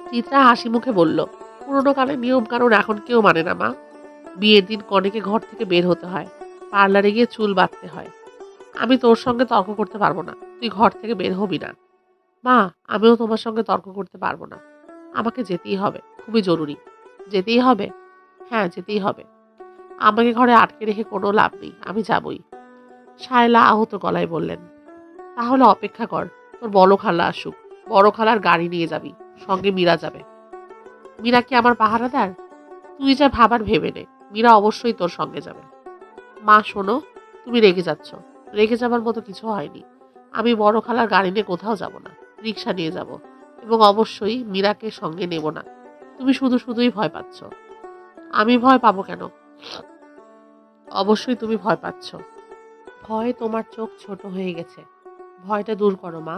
চিত্রা হাসি মুখে বলল, পুরোনো কালের নিয়ম কানুন এখন কেউ মানে না মা। বিয়ের দিন কনেকে ঘর থেকে বের হতে হয়, পার্লারে গিয়ে চুল বাঁধতে হয়। আমি তোর সঙ্গে তর্ক করতে পারবো না। তুই ঘর থেকে বের হবি না। মা, আমিও তোমার সঙ্গে তর্ক করতে পারবো না। আমাকে যেতেই হবে, খুবই জরুরি। যেতেই হবে? হ্যাঁ, যেতেই হবে। আমাকে ঘরে আটকে রেখে কোনো লাভ নেই, আমি যাবই। শায়লা আহত গলায় বললেন, তাহলে অপেক্ষা কর, তোর বড় খালা আসুক। বড় খালার গাড়ি নিয়ে যাবি, সঙ্গে মীরা যাবে। মীরা কি আমার পাহারাদার? তুই যা ভাবার ভেবে নে, মীরা অবশ্যই তোর সঙ্গে যাবে। মা শোনো, তুমি রেগে যাচ্ছ। রেগে যাবার মতো কিছু হয়নি। আমি বড় খালার গাড়ি নিয়ে কোথাও যাব না, রিক্সা নিয়ে যাব। এবং অবশ্যই মীরাকে সঙ্গে নেব না। তুমি শুধু শুধুই ভয় পাচ্ছ। আমি ভয় পাবো কেন? অবশ্যই তুমি ভয় পাচ্ছ। ভয়ে তোমার চোখ ছোট হয়ে গেছে। ভয়টা দূর করো মা।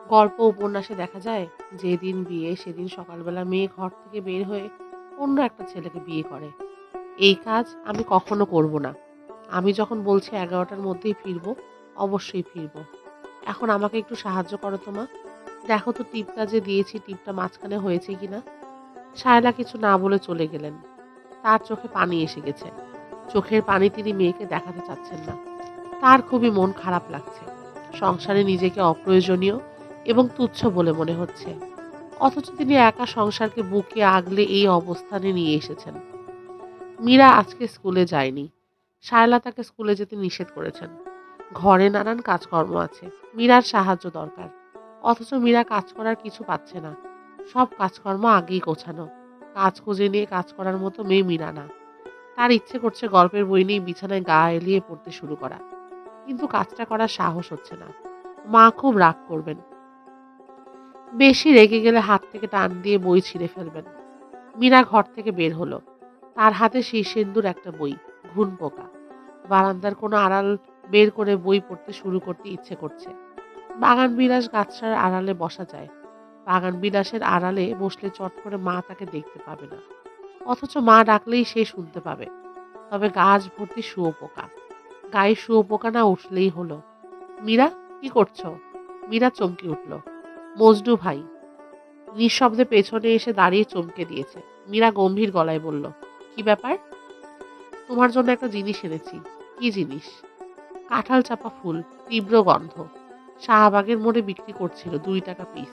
গল্প উপন্যাসে দেখা যায়, যেদিন বিয়ে সেদিন সকালবেলা মেয়ে ঘর থেকে বের হয়ে অন্য একটা ছেলেকে বিয়ে করে। এই কাজ আমি কখনো করব না। আমি যখন বলছি ১১টার মধ্যেই ফিরবো, অবশ্যই ফিরবো। এখন আমাকে একটু সাহায্য করো তো মা। দেখো তো টিপটা যে দিয়েছি, টিপটা মাঝখানে হয়েছে কিনা। শায়লা কিছু না বলে চলে গেলেন। তার চোখে পানি এসে গেছে। চোখের পানি তিনি মেয়েকে দেখাতে চাচ্ছেন না। তার খুবই মন খারাপ লাগছে। সংসারে নিজেকে অপ্রয়োজনীয় এবং তুচ্ছ বলে মনে হচ্ছে। অথচ তিনি একা সংসারকে বুকে আগলে এই অবস্থানে নিয়ে এসেছেন। মীরা আজকে স্কুলে যায়নি। শায়লা তাকে স্কুলে যেতে নিষেধ করেছেন। ঘরে নানান কাজকর্ম আছে। মীরার সাহায্য দরকার। অথচ মীরা কাজ করার কিছু পাচ্ছে না। সব কাজকর্ম আগেই গোছানো। কাজ খুঁজে নিয়ে কাজ করার মতো মেয়ে মীরা না। তার ইচ্ছে করছে গল্পের বই নিয়ে বিছানায় গা এলিয়ে পড়তে শুরু করা। কিন্তু কাজটা করার সাহস হচ্ছে না। মা খুব রাগ করবেন। বেশি রেগে গেলে হাত থেকে টান দিয়ে বই ছিঁড়ে ফেলবেন। মীরা ঘর থেকে বের হলো। তার হাতে শীর্ষেন্দুর একটা বই, ঘুণ পোকা। বারান্দার কোনো আড়াল বের করে বই পড়তে শুরু করতে ইচ্ছে করছে। বাগান বিলাস গাছটার আড়ালে বসা যায়। বাগান বিলাসের আড়ালে বসলে চট করে মা তাকে দেখতে পাবে না। অথচ মা ডাকলেই সে শুনতে পাবে। তবে গাছ ভর্তি শুঁয়োপোকা। গায়ে শুঁয়োপোকা না উঠলেই হলো। মীরা, কি করছো? মীরা চমকে উঠল। মজনু ভাই। নিঃশব্দে পেছনে এসে দাঁড়িয়ে চমকে দিয়েছে। মীরা গম্ভীর গলায় বলল, কি ব্যাপার? তোমার জন্য একটা জিনিস এনেছি। কি জিনিস? কাঁঠাল চাপা ফুল, তীব্র গন্ধ। শাহবাগের মোড়ে বিক্রি করছিল 2 টাকা পিস।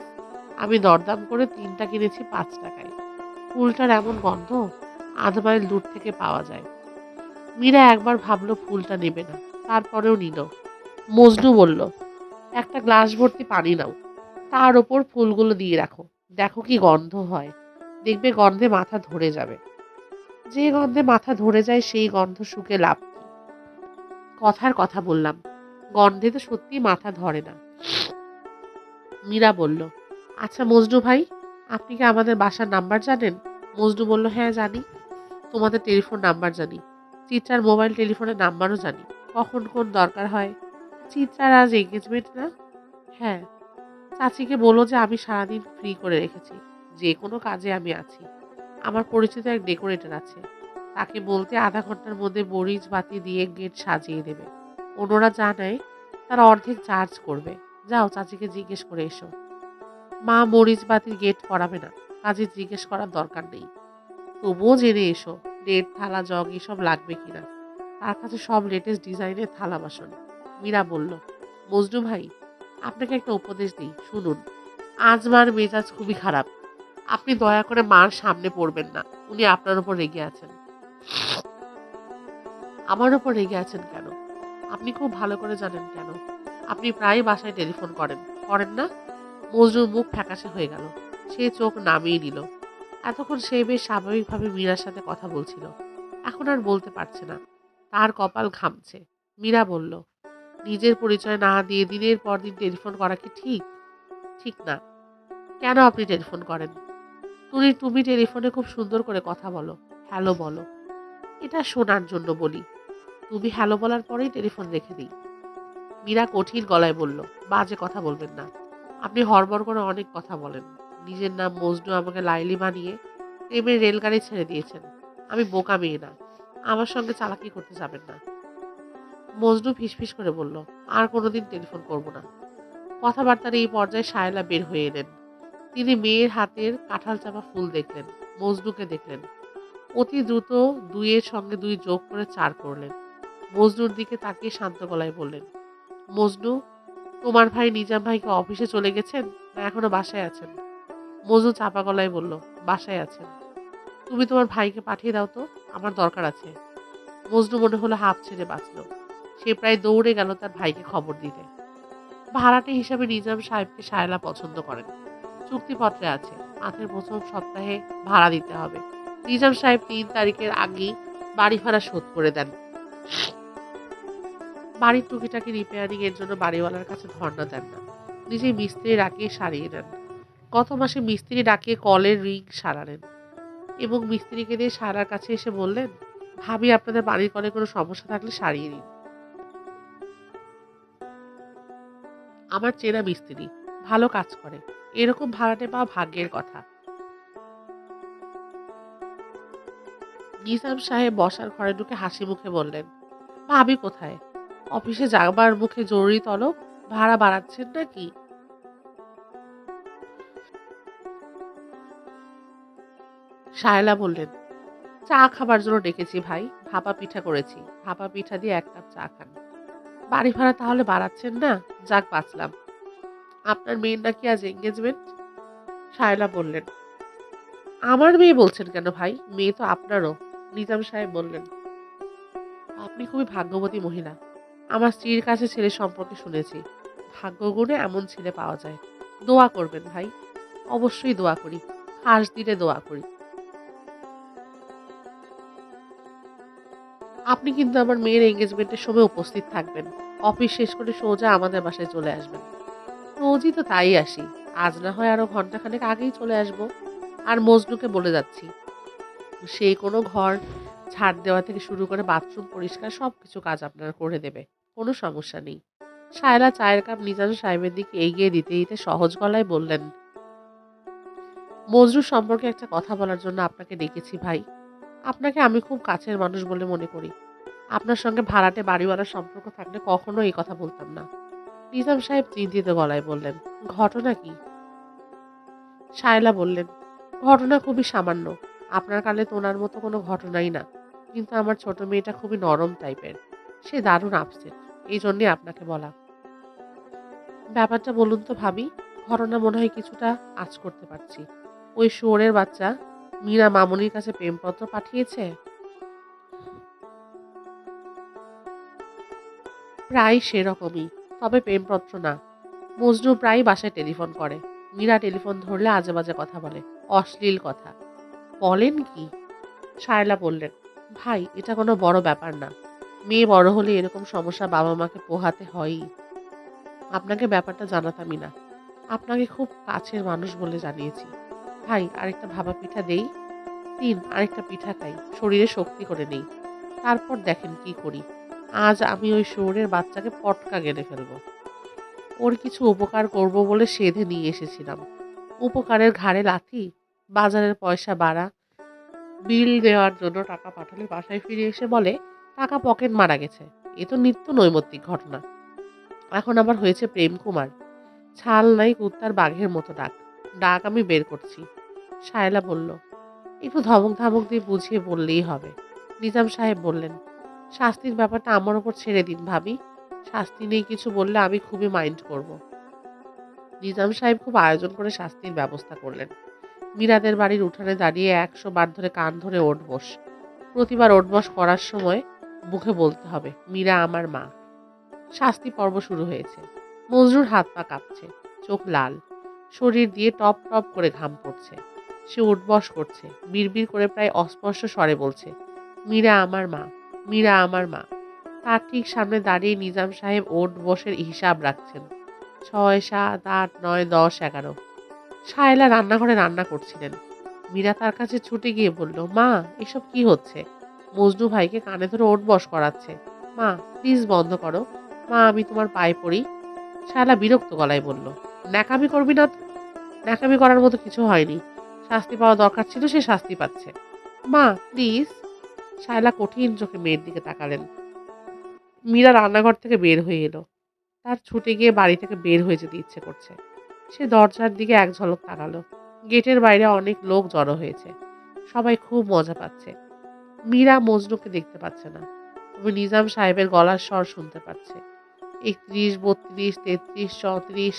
আমি দরদাম করে 3টা কিনেছি 5 টাকায়। ফুলটার এমন গন্ধ 1/2 মাইল দূর থেকে পাওয়া যায়। মীরা একবার ভাবলো ফুলটা নেবে না, তারপরেও নিল। মজনু বলল, একটা গ্লাস ভর্তি পানি নাও, তার ওপর ফুলগুলো দিয়ে রাখো, দেখো কি গন্ধ হয়। দেখবে গন্ধে মাথা ধরে যাবে। যে গন্ধে মাথা ধরে যায় সেই গন্ধ শুকে লাভ কি? কথার কথা বললাম, গন্ধে তো সত্যি মাথা ধরে না। মীরা বলল, আচ্ছা মজনু ভাই, আপনি কি আমাদের বাসার নাম্বার জানেন? মজনু বলল, হ্যাঁ জানি। তোমাদের টেলিফোন নাম্বার জানি। চিত্রার মোবাইল টেলিফোনের নাম্বারও জানি। কখন কোন দরকার হয়। চিত্রার আজ এঙ্গেজমেন্ট না? হ্যাঁ। চাচিকে বলো যে আমি সারাদিন ফ্রি করে রেখেছি। যে কোনো কাজে আমি আছি। আমার পরিচিত এক ডেকোরেটর আছে। তাকে বলতে আধা ঘন্টার মধ্যে মরিচ বাতি দিয়ে গেট সাজিয়ে দেবে। অন্যরা যা নেয় তার অর্ধেক চার্জ করবে। যাও চাচিকে জিজ্ঞেস করে এসো। মা মরিচ বাতির গেট করাবে না, কাজে জিজ্ঞেস করার দরকার নেই। তবুও জেনে এসো প্লেট, থালা, জগ এসব লাগবে কিনা। তার কাছে সব লেটেস্ট ডিজাইনের থালা বাসন। মীরা বলল, মজনু ভাই, আপনাকে একটা উপদেশ দিই, শুনুন। আজ মার মেজাজ খুবই খারাপ। আপনি দয়া করে মার সামনে পড়বেন না। উনি আপনার উপর রেগে আছেন। আমার উপর রেগে আছেন কেন? আপনি খুব ভালো করে জানেন কেন। আপনি প্রায় বাসায় টেলিফোন করেন, করেন না? মজনুর মুখ ফ্যাকাশে হয়ে গেল। সে চোখ নামিয়ে নিল। এতক্ষণ সে বেশ স্বাভাবিকভাবে মীরার সাথে কথা বলছিল। এখন আর বলতে পারছে না। তার কপাল ঘামছে। মীরা বলল, নিজের পরিচয় না দিয়ে দিনের পর দিন টেলিফোন করা কি ঠিক? ঠিক না। কেন আপনি টেলিফোন করেন? তুমি টেলিফোনে খুব সুন্দর করে কথা বলো, হ্যালো বলো। এটা শোনার জন্য বলি। তুমি হ্যালো বলার পরেই টেলিফোন রেখে দিই। মীরা কঠিন গলায় বলল, বাজে কথা বলবেন না। আপনি হড়বড় করে অনেক কথা বলেন। নিজের নাম মজনু আমাকে লাইলি বানিয়ে প্রেমের রেলগাড়ি ছেড়ে দিয়েছেন। আমি বোকা মেয়ে না। আমার সঙ্গে চালাকি করতে যাবেন না। মজনু ফিসফিস করে বলল, আর কোনোদিন টেলিফোন করব না। কথাবার্তার এই পর্যায়ে শায়লা বের হয়ে এলেন। তিনি মেয়ের হাতের কাঁঠাল চাপা ফুল দেখলেন, মজনুকে দেখলেন। অতি দ্রুত 2-এর সঙ্গে 2 যোগ করে 4 করলেন। মজনুর দিকে তাকিয়ে শান্ত গলায় বললেন, মজনু, তোমার ভাই নিজাম ভাই কি অফিসে চলে গেছেন না এখনো বাসায় আছেন? মজনু চাপা গলায় বলল, বাসায় আছেন। তুমি তোমার ভাইকে পাঠিয়ে দাও তো, আমার দরকার আছে। মজনু মনে হলো হাঁপ ছেড়ে বাঁচল। সে প্রায় দৌড়ে গেল তার ভাইকে খবর দিতে। ভাড়াটে হিসাবে নিজাম সাহেবকে শায়লা পছন্দ করেন। চুক্তিপত্রে আছে মাসের প্রথম সপ্তাহে ভাড়া দিতে হবে। নিজাম সাহেব 3 তারিখের আগেই বাড়ি ভাড়া শোধ করে দেন। বাড়ির টুকিটাকি রিপেয়ারিং এর জন্য বাড়িওয়ালার কাছে ধর্ণা দেন না। নিজেই মিস্ত্রি ডাকিয়ে সারিয়ে নেন। গত মাসে মিস্ত্রি ডাকিয়ে কলের রিং সারালেন এবং মিস্ত্রিকে দিয়ে সারার কাছে এসে বললেন, ভাবি আপনাদের বাড়ির কলে কোনো সমস্যা থাকলে সারিয়ে নিন। আমার চেনা মিস্ত্রি, ভালো কাজ করে। এরকম ভাড়াটে পাওয়া ভাগ্যের কথা। নিজাম সাহেব বসার ঘরে ঢুকে হাসি মুখে বললেন, ভাবি কোথায়? অফিসে যাবার মুখে জরুরি তলব, ভাড়া বাড়াচ্ছেন নাকি? শায়লা বললেন, চা খাবার জন্য ডেকেছি ভাই, ভাপা পিঠা করেছি। ভাপা পিঠা দিয়ে 1 কাপ চা খান। বাড়ি ভাড়া তাহলে বাড়াচ্ছেন না? যাক বাঁচলাম। আপনার মেয়ের নাকি আজ এঙ্গেজমেন্ট? শায়লা বললেন, আমার মেয়ে বলছেন কেন ভাই? মেয়ে তো আপনারও। নিজাম সাহেব বললেন, আপনি খুবই ভাগ্যবতী মহিলা। আমার স্ত্রীর কাছে ছেলে সম্পর্কে শুনেছি। ভাগ্যগুণে এমন ছেলে পাওয়া যায়। দোয়া করবেন ভাই। অবশ্যই দোয়া করি। খাস দিলে দোয়া করি। আপনি কিন্তু আমার মেয়ের এনগেজমেন্টের সময় উপস্থিত থাকবেন। অফিস শেষ করে সোজা আমাদের বাসায় চলে আসবেন। রোজই তো তাই আসি। আজ না হয় আরো ঘন্টাখানেক আগেই চলে আসবো। আর মজনুকে বলে যাচ্ছি, সে কোনো ঘর ঝাড় দেওয়া থেকে শুরু করে বাথরুম পরিষ্কার সবকিছু কাজ আপনার করে দেবে। কোনো সমস্যা নেই। শায়লা চায়ের কাপ নিজাম সাহেবের দিকে এগিয়ে দিতে দিতে সহজ গলায় বললেন, মজরুর সম্পর্কে একটা কথা বলার জন্য আপনাকে ডেকেছি ভাই। আপনাকে আমি খুব কাছের মানুষ বলে মনে করি। আপনার সঙ্গে ভাড়াটে বাড়িওয়ালার সম্পর্ক থাকলে কখনো এই কথা বলতাম না। নিজাম সাহেব চিন্তিত গলায় বললেন, ঘটনা কি? শায়লা বললেন, ঘটনা খুবই সামান্য। আপনার কালে তোনার মতো কোনো ঘটনাই না। কিন্তু আমার ছোট মেয়েটা খুবই নরম টাইপের। সে দারুণ আপসেট। এই জন্যে আপনাকে বলা। ব্যাপারটা বলুন তো ভাবি। ঘটনা মনে হয় কিছুটা আঁচ করতে পারছি। ওই শুয়োরের বাচ্চা মীরা মামুনির কাছে প্রেমপত্র পাঠিয়েছে। প্রায় সেরকমই। তবে প্রেমপত্র না। মজনু প্রায়ই বাসায় টেলিফোন করে। মীরা টেলিফোন ধরলে আজেবাজে কথা বলে। অশ্লীল কথা। বলেন কি? শায়লা বললেন, ভাই এটা কোনো বড় ব্যাপার না। মেয়ে বড় হলে এরকম সমস্যা বাবা মাকে পোহাতে হয়ই। আপনাকে ব্যাপারটা জানাতামই না। আপনাকে খুব কাছের মানুষ বলে জানিয়েছি। ভাই আরেকটা ভাপা পিঠা দেই? দিন আরেকটা পিঠা খাই। শরীরে শক্তি করে নেই। তারপর দেখেন কি করি। আজ আমি ওই শুয়োরের বাচ্চাকে পটকা গেলে ফেলবো। ওর কিছু উপকার করব বলে সেধে নিয়ে এসেছিলাম। উপকারের ঘাড়ে লাথি? বাজারের পয়সা বাড়া। বিল দেওয়ার জন্য টাকা পাঠালে বাসায় ফিরে এসে বলে টাকা পকেট মারা গেছে। এ তো নিত্য নৈমিত্তিক ঘটনা। এখন আবার হয়েছে প্রেম কুমার। ছাল নাই কুত্তার বাঘের মতো ডাক। ডাক আমি বের করছি। শায়লা বলল, একটু ধমক ধমক দিয়ে বুঝিয়ে বললেই হবে। নিজাম সাহেব বললেন, শাস্তির ব্যাপারটা আমার ওপর ছেড়ে দিন ভাবি। শাস্তি নেই কিছু বললে আমি খুবই মাইন্ড করব। নিজাম সাহেব খুব আয়োজন করে শাস্তির ব্যবস্থা করলেন। মীরাদের বাড়ির উঠানে দাঁড়িয়ে 100 বার ধরে কান ধরে ওঠবস। প্রতিবার ওঠবস করার সময় মুখে বলতে হবে, মীরা আমার মা। শাস্তি পর্ব শুরু হয়েছে। মজরুর হাত পা কাঁপছে, চোখ লাল, শরীর দিয়ে টপ টপ করে ঘাম পড়ছে। সে উঠবস করছে, বিড়বিড় করে প্রায় অস্পষ্ট স্বরে বলছে, মীরা আমার মা, মীরা আমার মা। তার ঠিক সামনে দাঁড়িয়ে নিজাম সাহেব ওঠ বসের হিসাব রাখছেন। 6, 7, 8, 9, 10, 11। শায়লা রান্নাঘরে রান্না করছিলেন। মীরা তার কাছে ছুটে গিয়ে বলল, মা এসব কি হচ্ছে? মজনু ভাইকে কানে ধরে ওঠবস করাচ্ছে। মা প্লিজ বন্ধ করো। মা আমি তোমার পায়ে পড়ি। শায়লা বিরক্ত গলায় বলল, ন্যাকামি করবি না তো। ন্যাকামি করার মতো কিছু হয়নি। শাস্তি পাওয়া দরকার ছিল, সে শাস্তি পাচ্ছে। মা প্লিজ। শায়লা কঠিন চোখে মেয়ের দিকে তাকালেন। মীরা রান্নাঘর থেকে বের হয়ে এলো। তার ছুটে গিয়ে বাড়ি থেকে বের হয়ে যেতে ইচ্ছে করছে। সে দরজার দিকে এক ঝলক তাকালো। গেটের বাইরে অনেক লোক জড়ো হয়েছে। সবাই খুব মজা পাচ্ছে। মীরা মজনুকে দেখতে পাচ্ছে না। তবে নিজাম সাহেবের গলার স্বর শুনতে পাচ্ছে। 31, 32, 33, 34,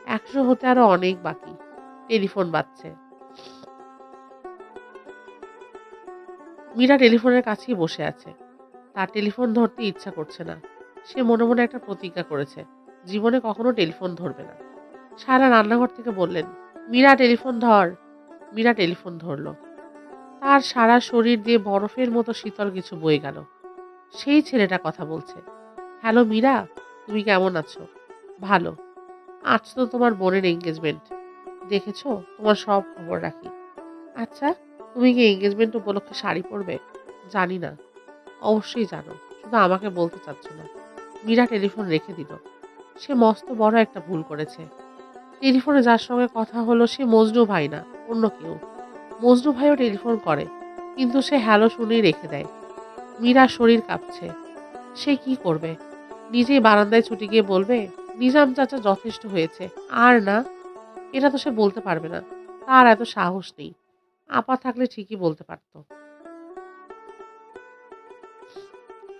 100 হতে আরো অনেক বাকি। টেলিফোন বাজছে। মীরা টেলিফোনের কাছেই বসে আছে। তার টেলিফোন ধরতে ইচ্ছা করছে না। সে মনে মনে একটা প্রতিজ্ঞা করেছে, জীবনে কখনো টেলিফোন ধরবে না। সারা রান্নাঘর থেকে বললেন, মীরা টেলিফোন ধর। মীরা টেলিফোন ধরল। তার সারা শরীর দিয়ে বরফের মতো শীতল কিছু বয়ে গেল। সেই ছেলেটা কথা বলছে। হ্যালো মীরা, তুমি কেমন আছো? ভালো। আজ তো তোমার বোনের এঙ্গেজমেন্ট। দেখেছো? তোমার সব খবর রাখি। আচ্ছা, তুমি কি এঙ্গেজমেন্ট উপলক্ষে শাড়ি পরবে? জানি না। অবশ্যই জানো, শুধু আমাকে বলতে চাচ্ছ না। মীরা টেলিফোন রেখে দিল। সে মস্ত বড় একটা ভুল করেছে। টেলিফোনে যার সঙ্গে কথা হলো সে মজনু ভাই না, অন্য কেউ। মজনু ভাইও টেলিফোন করে, কিন্তু সে হ্যালো শুনেই রেখে দেয়। মীরার শরীর কাঁপছে। সে কি করবে? নিজেই বারান্দায় ছুটে গিয়ে বলবে, নিজাম চাচা যথেষ্ট হয়েছে, আর না। এটা তো সে বলতে পারবে না। তার এত সাহস নেই। আপা থাকলে ঠিকই বলতে পারত।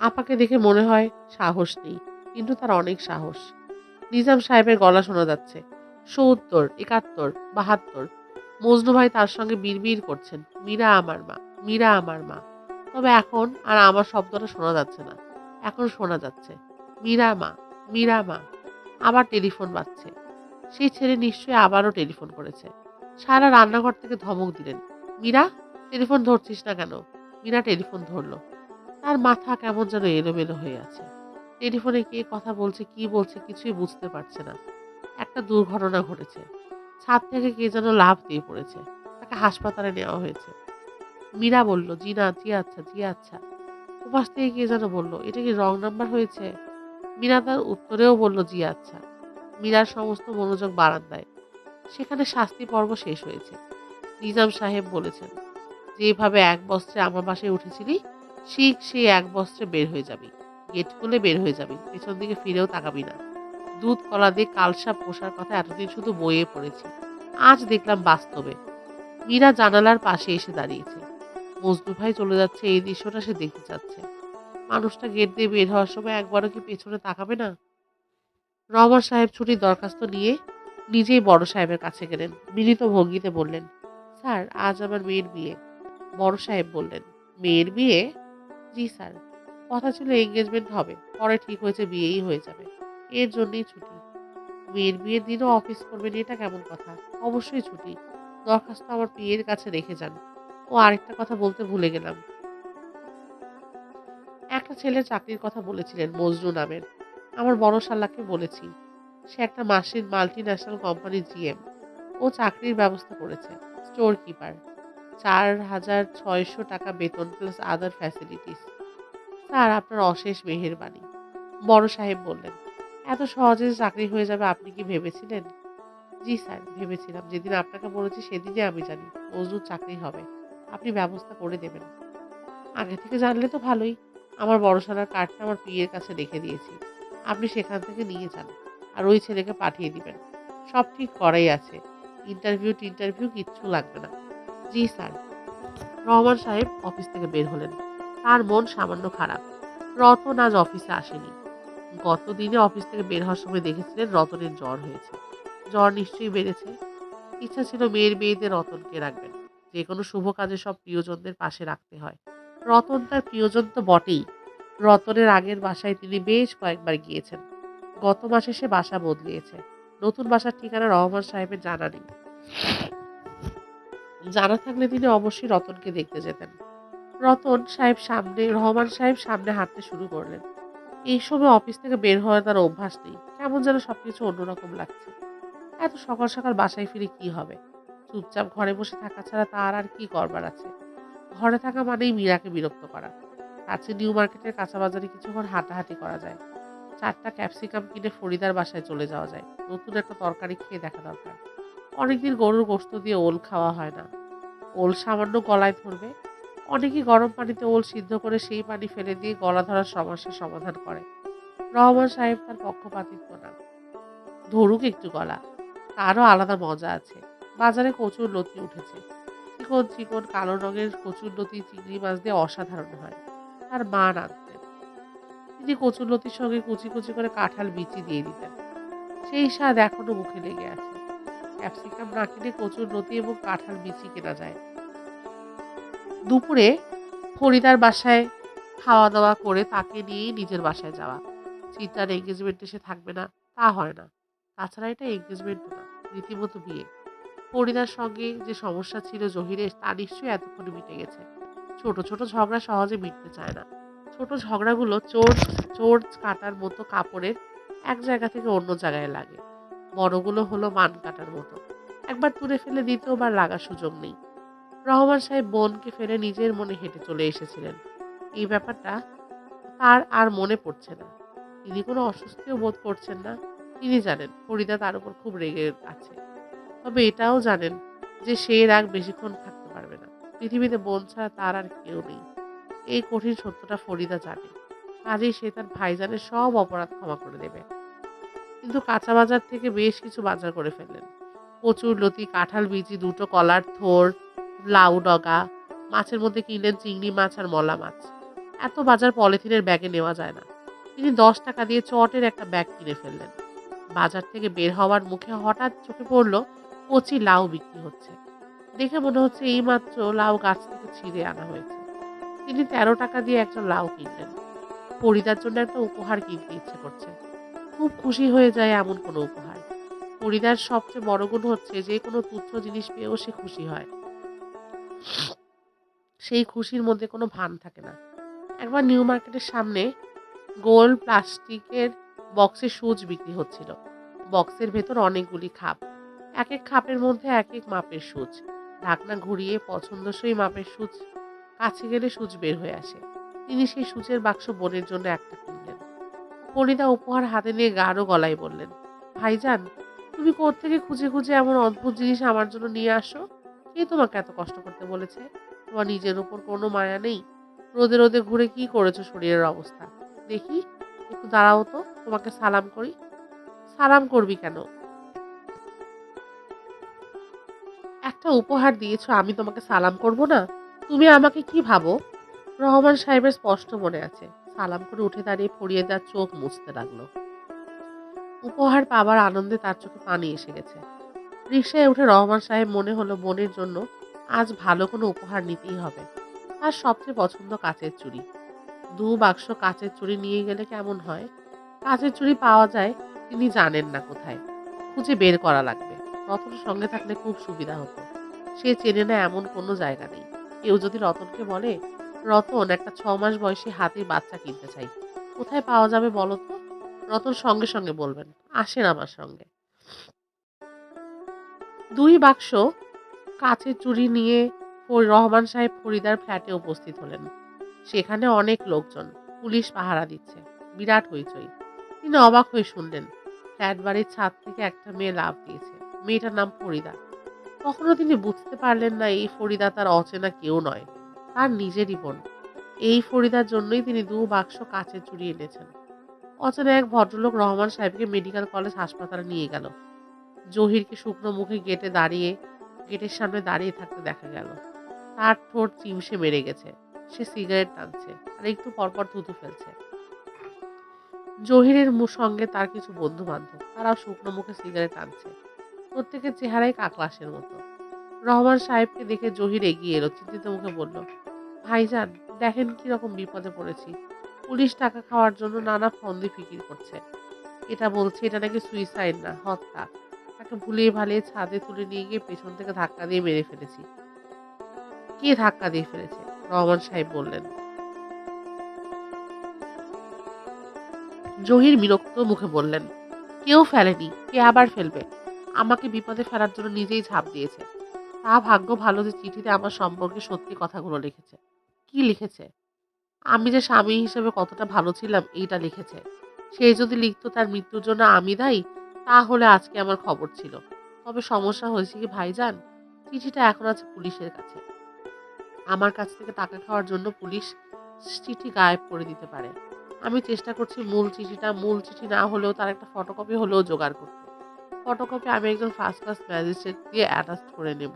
আপাকে দেখে মনে হয় সাহস নেই, কিন্তু তার অনেক সাহস। নিজাম সাহেবের গলা শোনা যাচ্ছে, ৭০, ৭১, ৭২। মজনু ভাই তার সঙ্গে বিড়বিড় করছেন, মীরা আমার মা, মীরা আমার মা। তবে এখন আর আমার শব্দটা শোনা যাচ্ছে না। এখন শোনা যাচ্ছে, মীরা মা, মীরা মা। আবার টেলিফোন বাজছে। সেই ছেলে নিশ্চয়ই আবারও টেলিফোন করেছে। সারা রান্নাঘর থেকে ধমক দিলেন, মীরা, টেলিফোন ধরছিস না কেন? মীরা টেলিফোন ধরল। তার মাথা কেমন যেন এলোমেলো হয়ে আছে। টেলিফোনে কে কথা বলছে, কি বলছে কিছুই বুঝতে পারছে না। একটা দুর্ঘটনা ঘটেছে। ছাদ থেকে কে যেন লাফ দিয়ে পড়েছে। তাকে হাসপাতালে নেওয়া হয়েছে। মীরা বলল, জি না, জি আচ্ছা, জি আচ্ছা। ওপাশ থেকে কে যেন বলল, এটা কি রং নাম্বার হয়েছে? মীরা তার উত্তরেও বলল, জি আচ্ছা। মীরার সমস্ত মনোযোগ বারান্দায়। সেখানে শাস্তি পর্ব শেষ হয়েছে। নিজাম সাহেব বলেছেন, যেভাবে এক বস্ত্রে আমার বাসায় উঠেছিলি, ঠিক সেই এক বস্ত্রে বের হয়ে যাবি। গেট খুলে বের হয়ে যাবি। পেছন দিকে ফিরেও তাকাবি না। দুধ কলা দিয়ে কালসাপ পোষার কথা এতদিন শুধু বইয়ে পড়েছি। আজ দেখলাম বাস্তবে। মীরা জানালার পাশে এসে দাঁড়িয়েছে। মজনু ভাই চলে যাচ্ছে, এই দৃশ্যটা সে দেখতে চাচ্ছে। মানুষটা গেট দিয়ে বের হওয়ার সময় একবারও কি পেছনে তাকাবে না? রহমান সাহেব ছুটির দরখাস্ত নিয়ে নিজেই বড় সাহেবের কাছে গেলেন। বিনীত ভঙ্গিতে বললেন, স্যার, আজ আমার মেয়ের বিয়ে। বড় সাহেব বললেন, মেয়ের বিয়ে? জি স্যার। কথা ছিল এঙ্গেজমেন্ট হবে, পরে ঠিক হয়েছে বিয়েই হয়ে যাবে। এর জন্যই ছুটি। মেয়ের বিয়ের দিনও অফিস করবেন, এটা কেমন কথা? অবশ্যই ছুটি। দরখাস্ত আমার পিএর কাছে রেখে যান। ও আরেকটা কথা বলতে ভুলে গেলাম। একটা ছেলের চাকরির কথা বলেছিলেন, মজনু নামের। আমার বড় শালাকে বলেছি। সে একটা মাসির মাল্টি ন্যাশনাল কোম্পানির জিএম। ও চাকরির ব্যবস্থা করেছে। Store keeper. 4,600 টাকা বেতন প্লাস আদার ফ্যাসিলিটিস। স্যার, আপনার অশেষ মেহেরবানি। বড় সাহেব বললেন, এত সহজে যে চাকরি হয়ে যাবে আপনি কি ভেবেছিলেন? জি স্যার, ভেবেছিলাম। যেদিন আপনাকে বলেছি সেদিনই আমি জানি মজনুর চাকরি হবে। আপনি ব্যবস্থা করে দেবেন। আগে থেকে জানলে তো ভালোই। আমার বড় শালার কার্ডটা আমার পিএর কাছে রেখে দিয়েছি। আপনি সেখান থেকে নিয়ে যান। আর ওই ছেলেকে পাঠিয়ে দিবেন। সব ঠিক করাই আছে। ইন্টারভিউ কিচ্ছু লাগবে না। জি স্যার। রহমান সাহেব অফিস থেকে বের হলেন। তার মন সামান্য খারাপ। রতন আজ অফিসে আসেনি। গত দিনে অফিস থেকে বের হওয়ার সময় দেখেছিলেন রতনের জ্বর হয়েছে। জ্বর নিশ্চয়ই বেড়েছে। ইচ্ছা ছিল মেয়ের বিয়েতে রতনকে রাখবেন। যে কোনো শুভ কাজে সব প্রিয়জনদের পাশে রাখতে হয়। রতন তার প্রিয়জন তো বটেই। রতনের আগের বাসায় তিনি বেশ কয়েকবার গিয়েছেন। গত মাসে সে বাসা বদলিয়েছে। নতুন বাসার ঠিকানা রহমান সাহেবের জানা নেই। জানা থাকলে তিনি অবশ্যই রতনকে দেখতে যেতেন। রহমান সাহেব সামনে হাঁটতে শুরু করলেন। এই সময় অফিস থেকে বের হওয়ার তার অভ্যাস নেই। কেমন যেন সবকিছু অন্যরকম লাগছে। এত সকাল সকাল বাসায় ফিরে কি হবে? চুপচাপ ঘরে বসে থাকা ছাড়া তার আর কি করবার আছে? ঘরে থাকা মানেই মীরাকে বিরক্ত করা। কাছে নিউ মার্কেটের কাঁচা বাজারে কিছুক্ষণ হাঁটাহাঁটি করা যায়। 4টা ক্যাপসিকাম কিনে ফরিদার বাসায় চলে যাওয়া যায়। নতুন একটা তরকারি খেয়ে দেখা দরকার। অনেকদিন গরুর গোশত দিয়ে ওল খাওয়া হয় না। ওল সামান্য গলায় ধরবে। অনেকেই গরম পানিতে ওল সিদ্ধ করে সেই পানি ফেলে দিয়ে গলা ধরার সমস্যার সমাধান করে। রহমান সাহেব তার পক্ষপাতিত্ব না। ধরুক একটু গলা। তারও আলাদা মজা আছে। বাজারে কচুর লতি উঠেছে। চিকন চিকন কালো রঙের কচুর লতি চিংড়ি মাছ দিয়ে অসাধারণ হয়। তার মা রাঁধতেন। তিনি কচুর লতির সঙ্গে কুচি কুচি করে কাঁঠাল বিচি দিয়ে দিতেন। সেই স্বাদ এখনো মুখে লেগে আছে। ক্যাপসিকাম না কিনে কচুর লতি এবং কাঁঠাল বিচি কেনা যায়। দুপুরে ফরিদার বাসায় খাওয়া দাওয়া করে তাকে নিয়েই নিজের বাসায় যাওয়া। চিন্তার এঙ্গেজমেন্টে সে থাকবে না তা হয় না। তাছাড়া এটা এঙ্গেজমেন্ট না, রীতিমতো বিয়ে। ফরিদার সঙ্গে যে সমস্যা ছিল জহিরের তা নিশ্চয়ই এতক্ষণে মিটে গেছে। ছোট ছোট ঝগড়া সহজে মিটতে চায় না। ছোট ঝগড়াগুলো চোর চোর কাটার মতো কাপড়ের এক জায়গা থেকে অন্য জায়গায় লাগে। বড়গুলো হলো মান কাটার মতো। একবার তুলে ফেলে দ্বিতীয়বার লাগার সুযোগ নেই। রহমান সাহেব বোনকে ফেলে নিজের মনে হেঁটে চলে এসেছিলেন। এই ব্যাপারটা তার আর মনে পড়ছে না। তিনি কোনো অস্বস্তিও বোধ করছেন না। তিনি জানেন ফরিদা তার উপর খুব রেগে আছে। তবে এটাও জানেন যে সে রাগ বেশিক্ষণ থাকতে পারবে না। পৃথিবীতে বোন ছাড়া তার আর কেউ নেই। এই কঠিন সত্যটা ফরিদা জানে। কাজেই সে তার ভাইজানের সব অপরাধ ক্ষমা করে দেবে। কিন্তু কাঁচা বাজার থেকে বেশ কিছু বাজার করে ফেললেন। কচুর লতি, কাঁঠাল বিচি, 2টো কলার থোর, লাউ ডগা। মাছের মধ্যে কিনলেন চিংড়ি মাছ আর মলা মাছ। এত বাজার পলিথিনের ব্যাগে নেওয়া যায় না। তিনি 10 টাকা দিয়ে চটের একটা ব্যাগ কিনে ফেললেন। বাজার থেকে বের হওয়ার মুখে হঠাৎ চোখে পড়ল কচি লাউ বিক্রি হচ্ছে। দেখে মনে হচ্ছে এইমাত্র লাউ গাছ থেকে ছিঁড়ে আনা হয়েছে। তিনি 13 টাকা দিয়ে একটা লাউ কিনলেন। ফরিদার জন্য একটা উপহার কিনতে ইচ্ছে করছে। খুব খুশি হয়ে যায় এমন কোনো উপহার। ফরিদার সবচেয়ে বড় গুণ হচ্ছে যে কোনো তুচ্ছ জিনিস পেয়েও সে খুশি হয়। সেই খুশির মধ্যে কোনো ভান থাকে না। একবার নিউ মার্কেটের সামনে গোল প্লাস্টিকের বক্সে সুচ বিক্রি হচ্ছিল। বক্সের ভেতর অনেকগুলি খাপ, এক এক খাপের মধ্যে এক এক মাপের সুচ। ঢাকনা ঘুরিয়ে পছন্দসই মাপের সুচ কাছে গেলে সুচ বের হয়ে আসে। তিনি সেই সুচের বাক্স বোনের জন্য একটা কিনলেন। ফরিদা উপহার হাতে নিয়ে গাঢ় গলায় বললেন, ভাইজান, তুমি কোত্থেকে খুঁজে খুঁজে এমন অদ্ভুত জিনিস আমার জন্য নিয়ে আসো? কে তোমাকে এত কষ্ট করতে বলেছে? তোমার নিজের উপর কোনো মায়া নেই? রোদে রোদে ঘুরে কি করেছো শরীরের অবস্থা? দেখি, একটু দাঁড়াও তো, তোমাকে সালাম করি। সালাম করবি কেন? একটা উপহার দিয়েছো, আমি তোমাকে সালাম করব না? তুমি আমাকে কি ভাবো? রহমান সাহেবের স্পষ্ট মনে আছে। সালাম করে উঠে দাঁড়িয়ে ফরিদার চোখ মুছতে লাগলো। উপহার পাবার আনন্দে তার চোখে পানি এসে গেছে। রিকশায় উঠে রহমান সাহেব মনে হলো বোনের জন্য আজ ভালো কোনো উপহার নিতেই হবে। তার সবচেয়ে পছন্দ কাচের চুড়ি। ২ বাক্স কাচের চুড়ি নিয়ে গেলে কেমন হয়? কাচের চুড়ি পাওয়া যায় তিনি জানেন না কোথায়। খুঁজে বের করা লাগবে। রতন সঙ্গে থাকলে খুব সুবিধা হতো। সে চেনে না এমন কোনো জায়গা নেই। কেউ যদি রতনকে বলে, রতন, একটা ৬ মাস বয়সী হাতির বাচ্চা কিনতে চাই, কোথায় পাওয়া যাবে বলো তো? রতন সঙ্গে সঙ্গে বলবেন, আসেন আমার সঙ্গে। ২ বাক্স কাচের চুড়ি নিয়ে রহমান সাহেব ফরিদার ফ্ল্যাটে উপস্থিত হলেন। সেখানে অনেক লোকজন, পুলিশ পাহারা দিচ্ছে, বিরাট হইচই। তিনি অবাক হয়ে শুনলেন, ফ্ল্যাট বাড়ির ছাদ থেকে একটা মেয়ে লাফ দিয়েছে। মেয়েটার নাম ফরিদা। তখনও তিনি বুঝতে পারলেন না এই ফরিদা তার অচেনা কেউ নয়, তার নিজেরই বোন। এই ফরিদার জন্যই তিনি ২ বাক্স কাচের চুড়ি এনেছেন। অচেনা এক ভদ্রলোক রহমান সাহেবকে মেডিকেল কলেজ হাসপাতালে নিয়ে গেল। জহিরকে শুকনো মুখে গেটের সামনে দাঁড়িয়ে থাকতে দেখা গেল। তার ঠোঁট চিমসে মেরে গেছে। সে সিগারেট টানছে আর একটু পরপর থুতু ফেলছে। জহিরের সঙ্গে তার কিছু বন্ধু বান্ধব, তারাও শুকনো মুখে সিগারেট টানছে। প্রত্যেকের চেহারাই কাকলাসের মতো। রহমান সাহেবকে দেখে জহির এগিয়ে এলো, চিন্তিত মুখে বলল, ভাইজান, দেখেন কি রকম বিপদে পড়েছি। পুলিশ টাকা খাওয়ার জন্য নানা ফন্দি ফিকির করছে। এটা বলছে এটা নাকি সুইসাইড না, হত্যা। তাকে ভুলিয়ে ভালিয়ে ছাদে তুলে নিয়ে গিয়ে পেছন থেকে ধাক্কা দিয়ে মেরে ফেলেছি। কে ধাক্কা দিয়ে ফেলেছে? রহমান সাহেব বললেন। জহির বিরক্ত মুখে বললেন, কেউ ফেলেনি, কে আবার ফেলবে? আমাকে বিপদে ফেলার জন্য নিজেই ঝাঁপ দিয়েছে। তা ভাগ্য ভালো যে চিঠিতে আমার সম্পর্কে সত্যি কথাগুলো লিখেছে। কি লিখেছে? আমি যে স্বামী হিসেবে কতটা ভালো ছিলাম এইটা লিখেছে। সে যদি লিখতো তার মৃত্যুর জন্য আমি দায়ী, তাহলে আজকে আমার খবর ছিল। তবে সমস্যা হয়েছে কি ভাইজান, চিঠিটা এখন আছে পুলিশের কাছে। আমার কাছ থেকে টাকা খাওয়ার জন্য পুলিশ চিঠি গায়েব করে দিতে পারে। আমি চেষ্টা করছি মূল চিঠি না হলেও তার একটা ফটোকপি হলেও জোগাড় করতে। ফটোকপি আমি একজন ফার্স্ট ক্লাস ম্যাজিস্ট্রেট দিয়ে অ্যাটাচ করে নেব।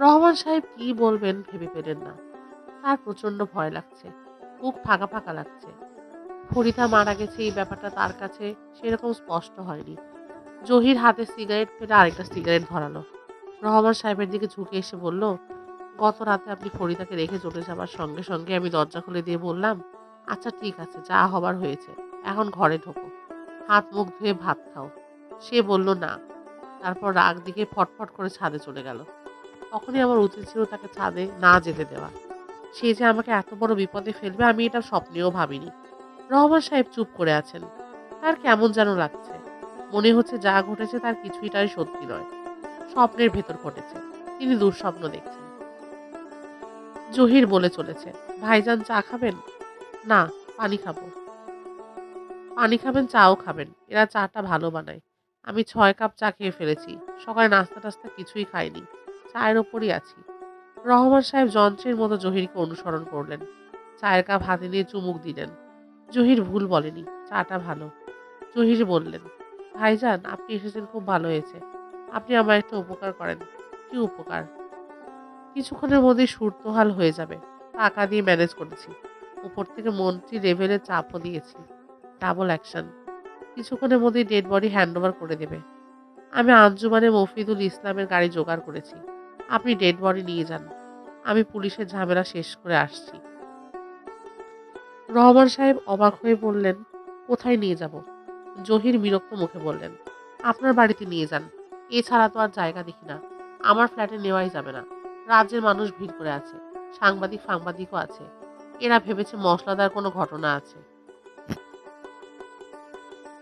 রহমান সাহেব কি বলবেন ভেবে পেলেন না। তার প্রচন্ড ভয় লাগছে, বুক ফাঁকা ফাঁকা লাগছে। ফরিদা মারা গেছে এই ব্যাপারটা তার কাছে সেরকম স্পষ্ট হয়নি। জহির হাতে সিগারেট ফেলে আরেকটা সিগারেট ধরালো। রহমান সাহেবের দিকে ঝুঁকে এসে বলল, গত রাতে আপনি ফরিদাকে রেখে চলে যাবার সঙ্গে সঙ্গে আমি দরজা খুলে দিয়ে বললাম, আচ্ছা ঠিক আছে, যা হবার হয়েছে, এখন ঘরে ঢোকো, হাত মুখ ধুয়ে ভাত খাও। সে বলল না। তারপর রাগ দিকে ফটফট করে ছাদে চলে গেল। তখনই আমার উচিত ছিল তাকে ছাদে না যেতে দেওয়া। সে যে আমাকে এত বড় বিপদে ফেলবে আমি এটা স্বপ্নেও ভাবিনি। রহমান সাহেব চুপ করে আছেন। তার কেমন যেন লাগছে। মনে হচ্ছে যা ঘটেছে তার কিছুইটাই সত্যি নয়, স্বপ্নের ভেতর ঘটেছে। তিনি দুঃস্বপ্ন দেখছেন। জহির বলে চলেছে, ভাইজান, চা খাবেন? না, পানি খাবো। পানি খাবেন, চাও খাবেন? এরা চাটা ভালো বানায়। আমি ৬ কাপ চা খেয়ে ফেলেছি। সকালে নাস্তা টাস্তা কিছুই খাইনি। চায়ের ওপরই আছি। রহমান সাহেব যন্ত্রের মতো জহিরকে অনুসরণ করলেন। চায়ের কাপ হাতে নিয়ে চুমুক দিলেন। জহির ভুল বলেনি, চাটা ভালো। জহির বললেন, ভাইজান, আপনি এসেছেন, খুব ভালো হয়েছে। আপনি আমার একটা উপকার করেন। কি উপকার? কিছুক্ষণের মধ্যেই সুরতহাল হয়ে যাবে। টাকা দিয়ে ম্যানেজ করেছি। উপর থেকে মন্ত্রী লেভেলের চাপও দিয়েছি। Double action. কিছুক্ষণের মধ্যেই ডেড বডি হ্যান্ডওভার করে দেবে। আমি আঞ্জুমানে মফিদুল ইসলামের গাড়ি জোগাড় করেছি। আপনি ডেড বডি নিয়ে যান। আমি পুলিশের ঝামেলা শেষ করে আসছি। রহমান সাহেব অবাক হয়ে বললেন, কোথায় নিয়ে যাব? জহির বিরক্ত মুখে বললেন, আপনার বাড়িতে নিয়ে যান। এছাড়া তো আর জায়গা দেখি না। আমার ফ্ল্যাটে নেওয়াই যাবে না। রাজ্যের মানুষ ভিড় করে আছে। সাংবাদিকও আছে। এরা ভেবেছে মশলাদার কোনো ঘটনা আছে।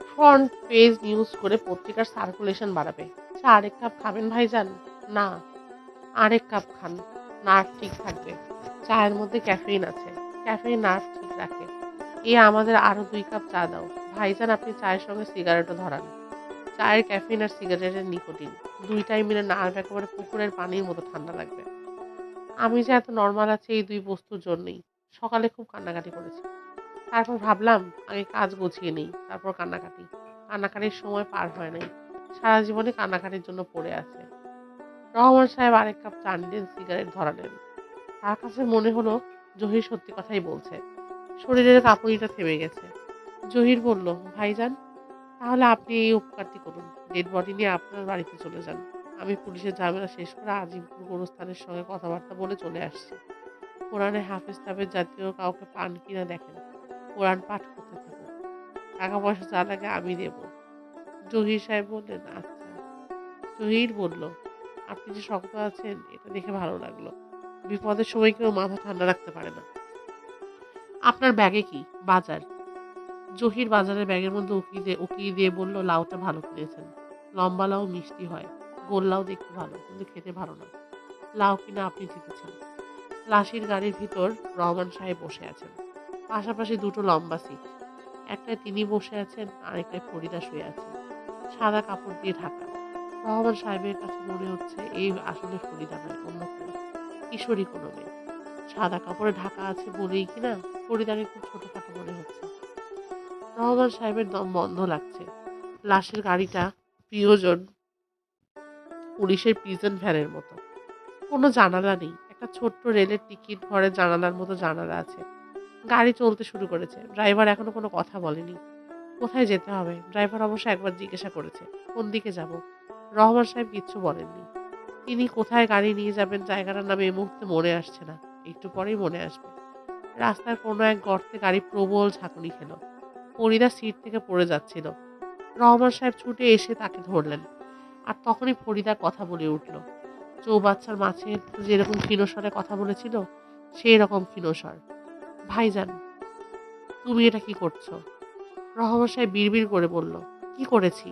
ফ্রন্ট পেজ নিউজ করে পত্রিকার সার্কুলেশন বাড়াবে। চা আরেক কাপ খাবেন ভাইজান? না। আরেক কাপ খান। নার্ভ ঠিক থাকবে। চায়ের মধ্যে ক্যাফেইন আছে। ক্যাফেইন নার্ভ ঠিক রাখে। আমাদের আরো 2 কাপ চা দাও। ভাইজান আপনি চায়ের সঙ্গে সিগারেটও ধরান। চায়ের ক্যাফিন আর সিগারেটের নিকোটিন দুইটাই মিলে নার্ভ একেবারে পুকুরের পানির মতো ঠান্ডা লাগবে। আমি যে এত নরমাল আছি এই 2 বস্তুর জন্যই। সকালে খুব কান্নাকাটি করেছি। তারপর ভাবলাম আগে কাজ গুছিয়ে নেই, তারপর কান্নাকাটি। কান্নাকাটির সময় পার হয় নাই। সারা জীবনে কান্নাকাটির জন্য পড়ে আছে। রহমান সাহেব আরেক কাপ চা নিলেন, সিগারেট ধরালেন। তার কাছে মনে হলো জহির সত্যি কথাই বলছে। শরীরের কাঁপুনিটা থেমে গেছে। জহির বলল, ভাইজান তাহলে আপনি এই উপকারটি করুন। ডেড বডি নিয়ে আপনার বাড়িতে চলে যান। আমি পুলিশের ঝামেলা শেষ করে আজিমপুর গোরস্থানের সঙ্গে কথাবার্তা বলে চলে আসছি। কোরআনে হাফেজ টাফেজ জাতীয় কাউকে পান কিনা দেখেন। কোরআন পাঠ করতে থাকুন। টাকা পয়সা যা লাগে আমি দেব। জহির সাহেব বললেন, আচ্ছা। জহির বলল, আপনি যে শক্ত আছেন এটা দেখে ভালো লাগলো। বিপদের সময় কেউ মাথা ঠান্ডা রাখতে পারে না। আপনার ব্যাগে কি? বাজার। জহির বাজারের ব্যাগের মধ্যে উকিয়ে দিয়ে বলল, লাউটা ভালো কিনেছেন। লম্বা লাউ মিষ্টি হয়। গোল লাউ দেখতে ভালো, কিন্তু খেতে ভালো না। লাউ কিনা আপনি জিতেছেন। লাশির গাড়ির ভিতর রহমান সাহেব বসে আছেন। পাশাপাশি দুটো লম্বা সিট। একটায় তিনি বসে আছেন, আরেকটায় ফরিদা শুয়ে আছে। সাদা কাপড় দিয়ে ঢাকা। রহমান সাহেবের কাছে মনে হচ্ছে এই আসলে ফরিদা নয়, অন্য কেউ। কিশোরী কোনো মেয়ে। সাদা কাপড়ে ঢাকা আছে বলেই কিনা ফরিদাকে খুব ছোটখাটো মনে হচ্ছে। রহমান সাহেবের দম বন্ধ লাগছে। লাশের গাড়িটা প্রিয়জন পুলিশের প্রিজন ভ্যানের মতো। কোনো জানালা নেই। একটা ছোট্ট রেলের টিকিট ঘরের জানালার মতো জানালা আছে। গাড়ি চলতে শুরু করেছে। ড্রাইভার এখনো কোনো কথা বলেনি। কোথায় যেতে হবে? ড্রাইভার অবশ্য একবার জিজ্ঞাসা করেছে, কোন দিকে যাব? রহমান সাহেব কিচ্ছু বলেননি। তিনি কোথায় গাড়ি নিয়ে যাবেন জায়গাটার নাম এই মুহূর্তে মনে আসছে না। একটু পরেই মনে আসবে। রাস্তার কোনো এক গর্তে গাড়ি প্রবল ঝাঁকুনি খেল। ফরিদা সিট থেকে পড়ে যাচ্ছিল। রহমান সাহেব ছুটে এসে তাকে ধরলেন। আর তখনই ফরিদা কথা বলে উঠল। চৌবাচ্চার মাঝে যেরকম ক্ষীণস্বরে কথা বলেছিল, সেই রকম ক্ষীণস্বর। ভাইজান, তুমি এটা কি করছো? রহমান সাহেব বিড়বিড় করে বলল, কি করেছি?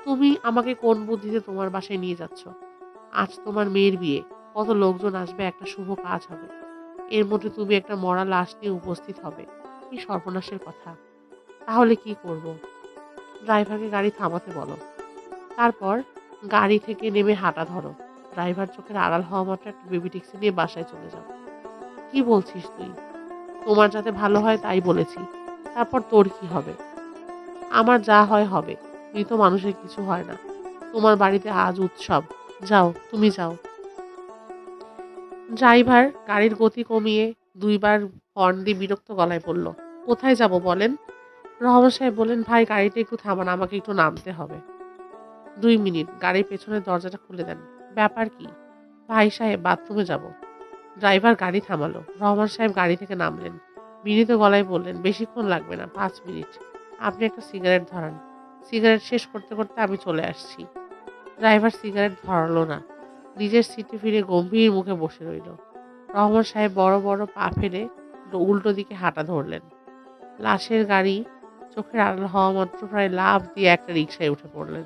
তুমি আমাকে কোন বুদ্ধিতে তোমার বাসায় নিয়ে যাচ্ছ? আজ তোমার মেয়ের বিয়ে। কত লোকজন আসবে, একটা শুভ কাজ হবে। এর মধ্যে তুমি একটা মরা লাশ নিয়ে উপস্থিত হবে। কি সর্বনাশের কথা। তাহলে কি করব? ড্রাইভারকে গাড়ি থামাতে বলো। তারপর গাড়ি থেকে নেমে হাঁটা ধরো। ড্রাইভার চোখের আড়াল হওয়া মাত্র একটা বেবি ট্যাক্সি নিয়ে বাসায় চলে যাও। কি বলছিস তুই? তোমার যাতে ভালো হয় তাই বলেছি। তারপর তোর কি হবে? আমার যা হয় হবে। মৃত মানুষের কিছু হয় না। তোমার বাড়িতে আজ উৎসব। যাও, তুমি যাও। ড্রাইভার গাড়ির গতি কমিয়ে 2 বার হর্ন দিয়ে বিরক্ত গলায় বলল, কোথায় যাব বলেন? রহমান সাহেব বললেন, ভাই গাড়িটা একটু থামান, আমাকে একটু নামতে হবে। 2 মিনিট। গাড়ির পেছনের দরজাটা খুলে দেন। ব্যাপার কি? ভাই সাহেব বাথরুমে যাব। ড্রাইভার গাড়ি থামালো। রহমান সাহেব গাড়ি থেকে নামলেন। বিনীত গলায় বললেন, বেশিক্ষণ লাগবে না, 5 মিনিট। আপনি একটা সিগারেট ধরান। সিগারেট শেষ করতে করতে আমি চলে আসছি। ড্রাইভার সিগারেট ধরালো না। নিজের সিটে ফিরে গম্ভীর মুখে বসে রইল। রহমান সাহেব বড় বড় পা ফেলে উল্টো দিকে হাঁটা ধরলেন। লাশের গাড়ি চোখের আড়াল হওয়া মাত্র প্রায় লাফ দিয়ে একটা রিকশায় উঠে পড়লেন।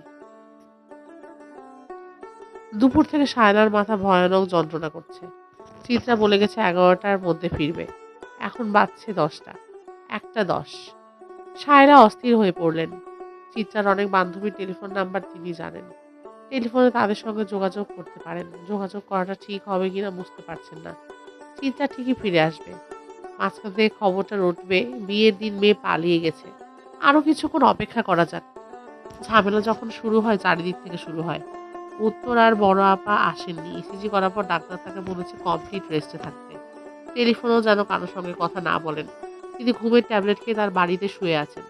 দুপুর থেকে সায়লার মাথা ভয়ানক যন্ত্রণা করছে। চিত্রা বলে গেছে 11টার মধ্যে ফিরবে। এখন বাজছে 10টা। 1টা 10। সায়লা অস্থির হয়ে পড়লেন। চিত্রার অনেক বান্ধবীর টেলিফোন নাম্বার তিনি জানেন। টেলিফোনে তাদের সঙ্গে যোগাযোগ করতে পারেন। যোগাযোগ করাটা ঠিক হবে কিনা বুঝতে পারছেন না। চিত্রা ঠিকই ফিরে আসবে। মাঝখান থেকে খবরটা রটবে, বিয়ের দিন মেয়ে পালিয়ে গেছে। আরো কিছুক্ষণ অপেক্ষা করা যাক। ঝামেলা যখন শুরু হয় চারিদিক থেকে শুরু হয়। উত্তর আর বড় আপা আসেননি। ইসিজি করার পর ডাক্তার তাকে বলেছে কমপ্লিট রেস্টে থাকতে। টেলিফোনেও যেন কারোর সঙ্গে কথা না বলেন। তিনি ঘুমের ট্যাবলেট খেয়ে তার বাড়িতে শুয়ে আছেন।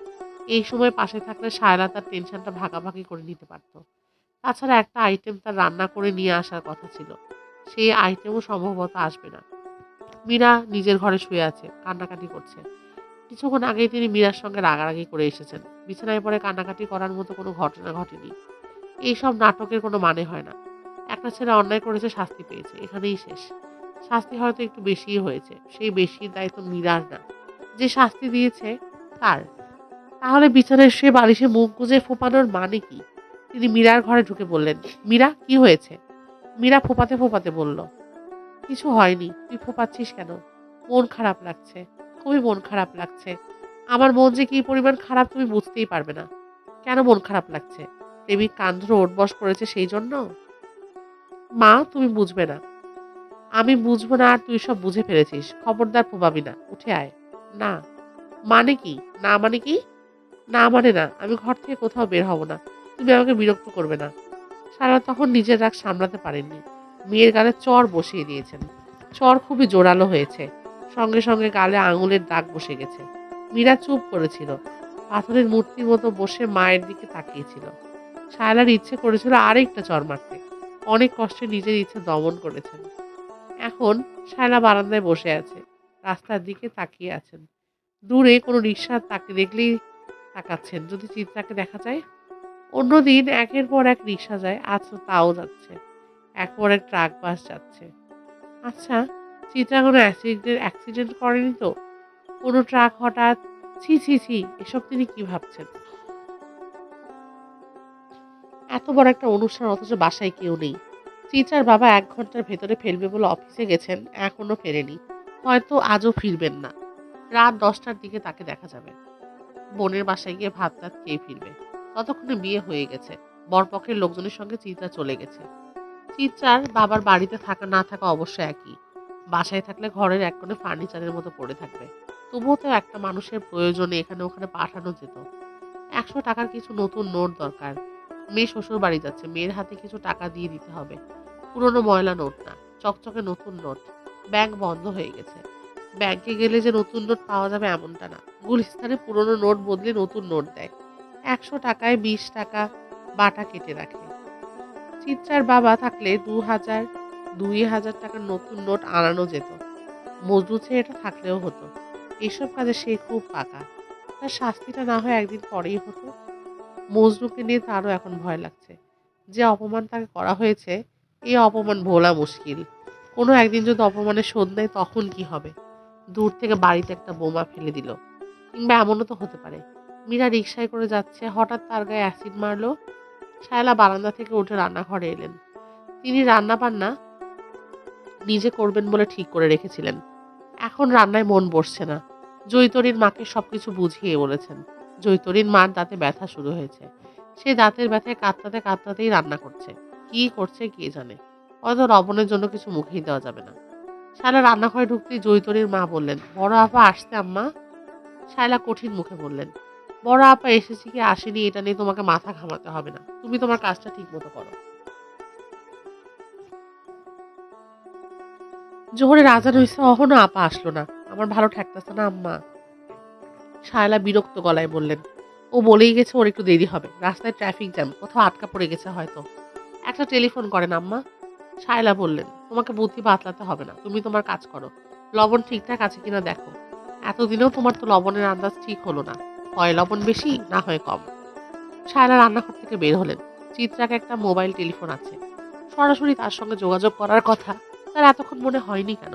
এই সময় পাশে থাকলে সায়লা তার টেনশনটা ভাগাভাগি করে নিতে পারত। তাছাড়া একটা আইটেম তার রান্না করে নিয়ে আসার কথা ছিল। সেই আইটেমও সম্ভবত আসবে না। মীরা নিজের ঘরে শুয়ে আছে, কান্নাকাটি করছে। কিছুক্ষণ আগেই তিনি মীরার সঙ্গে রাগারাগি করে এসেছেন। বিছানায় পড়ে কান্নাকাটি করার মতো কোনো ঘটনা ঘটেনি। এইসব নাটকের কোনো মানে হয় না। একটা ছেলে অন্যায় করেছে, শাস্তি পেয়েছে, এখানেই শেষ। শাস্তি হয়তো একটু বেশিই হয়েছে। সেই বেশির দায়িত্ব মীরার না, যে শাস্তি দিয়েছে তার। তাহলে বিছানায় শুয়ে বালিশে মুখ গুজে ফোঁপানোর মানে কি? তিনি মীরার ঘরে ঢুকে বললেন, মীরা কি হয়েছে? মীরা ফোঁপাতে ফোঁপাতে বলল, কিছু হয়নি। তুই ফোঁপাচ্ছিস কেন? মন খারাপ লাগছে, খুবই মন খারাপ লাগছে। আমার মন যে কি পরিমাণ খারাপ তুমি বুঝতেই পারবে না। কেন মন খারাপ লাগছে? প্রেমিক কান ধরে ওঠবস করেছে সেই জন্য? মা, তুমি বুঝবে না। আমি বুঝবো না আর তুই সব বুঝে ফেলেছিস। খবরদার ফোঁপাবি না। উঠে আয়। না। মানে কি? না মানে কি? না মানে না। আমি ঘর থেকে কোথাও বের হব না। তুমি আমাকে বিরক্ত করবে না। সারা তখন নিজের রাগ সামলাতে পারেননি। মেয়ের গালে চড় বসিয়ে দিয়েছেন। চড় খুবই জোরালো হয়েছে। সঙ্গে সঙ্গে গালে আঙুলের দাগ বসে গেছে। মীরা চুপ করেছিল। পাথরের মূর্তির মতো বসে মায়ের দিকে তাকিয়েছিল। শায়লার ইচ্ছে করেছিল আরেকটা চড় মারতে। অনেক কষ্টে নিজের ইচ্ছে দমন করেছেন। এখন শায়লা বারান্দায় বসে আছে। রাস্তার দিকে তাকিয়ে আছেন। দূরে কোনো রিকশা তাকে দেখলেই তাকাচ্ছেন, যদি চিত্রাকে দেখা যায়। অন্যদিন একের পর এক রিকশা যায়, আজ তো তাও যাচ্ছে। এক পর এক ট্রাক বাস যাচ্ছে। আচ্ছা, চিত্রা কোনো অ্যাক্সিডেন্ট করেনি তো? কোনো ট্রাক হঠাৎ ছি ছি ছি, এসব তিনি কি ভাবছেন? এত বড় একটা অনুষ্ঠান অথচ বাসায় কেউ নেই। চিত্রার বাবা ১ ঘন্টার ভেতরে ফেরবে বলে অফিসে গেছেন, এখনো ফেরেনি। হয়তো আজও ফিরবেন না। রাত ১০টার দিকে তাকে দেখা যাবে। বোনের বাসায় গিয়ে ভাত টাত খেয়ে ফিরবে। ততক্ষণে বিয়ে হয়ে গেছে। বরপক্ষের লোকজনের সঙ্গে চিত্রা চলে গেছে। চিত্রার বাবার বাড়িতে থাকা না থাকা অবশ্য একই। বাসায় থাকলে ঘরের এক কোণে ফার্নিচারের মতো পড়ে থাকবে। তবুও তো একটা মানুষের প্রয়োজনে এখানে ওখানে পাঠানো যেত। ১০০ টাকার কিছু নতুন নোট দরকার। মেয়ে শ্বশুর বাড়ি যাচ্ছে, মেয়ের হাতে কিছু টাকা দিয়ে দিতে হবে। পুরনো ময়লা নোট না, চকচকে নতুন নোট। ব্যাংক বন্ধ হয়ে গেছে। ব্যাংকে গেলে যে নতুন নোট পাওয়া যাবে এমনটা না। গুলিস্তানে পুরনো নোট বদলে নতুন নোট দেয়। ১০০ টাকায় ২০ টাকা বাটা কেটে রাখে। চিত্রার বাবা থাকলে ২,০০০ টাকার নতুন নোট আনানো যেত। মজনু ছেলেটা থাকলেও হতো। এসব কাজে সে খুব পাকা। তার শাস্তিটা না হয় একদিন পরেই হতো। মজনুকে নিয়ে তারও এখন ভয় লাগছে। যে অপমান তাকে করা হয়েছে, এই অপমান ভোলা মুশকিল। কোনো একদিন যদি অপমানের শোধ নেয় তখন কি হবে? দূর থেকে বাড়িতে একটা বোমা ফেলে দিল। কিংবা এমনও তো হতে পারে, মীরা রিকশায় করে যাচ্ছে, হঠাৎ তার গায়ে অ্যাসিড মারলো। শায়লা বারান্দা থেকে উঠে রান্নাঘরে এলেন। তিনি রান্না-বান্না নিজে করবেন বলে ঠিক করে রেখেছিলেন। এখন রান্নায় মন বসছে না। জৈতরীর মাকে সবকিছু বুঝিয়ে বলেছেন। জৈতরীর মার দাঁতে ব্যথা শুরু হয়েছে। সে দাঁতের ব্যথায় কাঁদতে কাঁদতেই রান্না করছে। কি করছে কে জানে। হয়তো লবণের জন্য কিছু মুখেই দেওয়া যাবে না। শায়লা রান্নাঘরে ঢুকতেই জৈতরীর মা বললেন, বড় আপা আসতে আম্মা? শায়লা কঠিন মুখে বললেন, বড় আপা এসেছে কি আসেনি এটা নিয়ে তোমাকে মাথা ঘামাতে হবে না। তুমি তোমার কাজটা ঠিক মতো করো। জোহরের আজান হইছে, অহনো আপা আসলো না। আমার ভালো ঠেকতেছে না আম্মা। শায়লা বিরক্ত গলায় বললেন, ও বলেই গেছে ওর একটু দেরি হবে। রাস্তায় ট্রাফিক জ্যাম, কোথাও আটকা পড়ে গেছে হয়তো। একটা টেলিফোন করেন আম্মা। শায়লা বললেন, তোমাকে বুদ্ধি বাতলাতে হবে না। তুমি তোমার কাজ করো। লবণ ঠিকঠাক আছে কিনা দেখো। এতদিনেও তোমার তো লবণের আন্দাজ ঠিক হলো না। হয় লবণ বেশি, না হয় কম। শায়লা রান্নাঘর থেকে বের হলেন। চিত্রাকে একটা মোবাইল টেলিফোন আছে। সরাসরি তার সঙ্গে যোগাযোগ করার কথা তার এতক্ষণ মনে হয়নি কেন?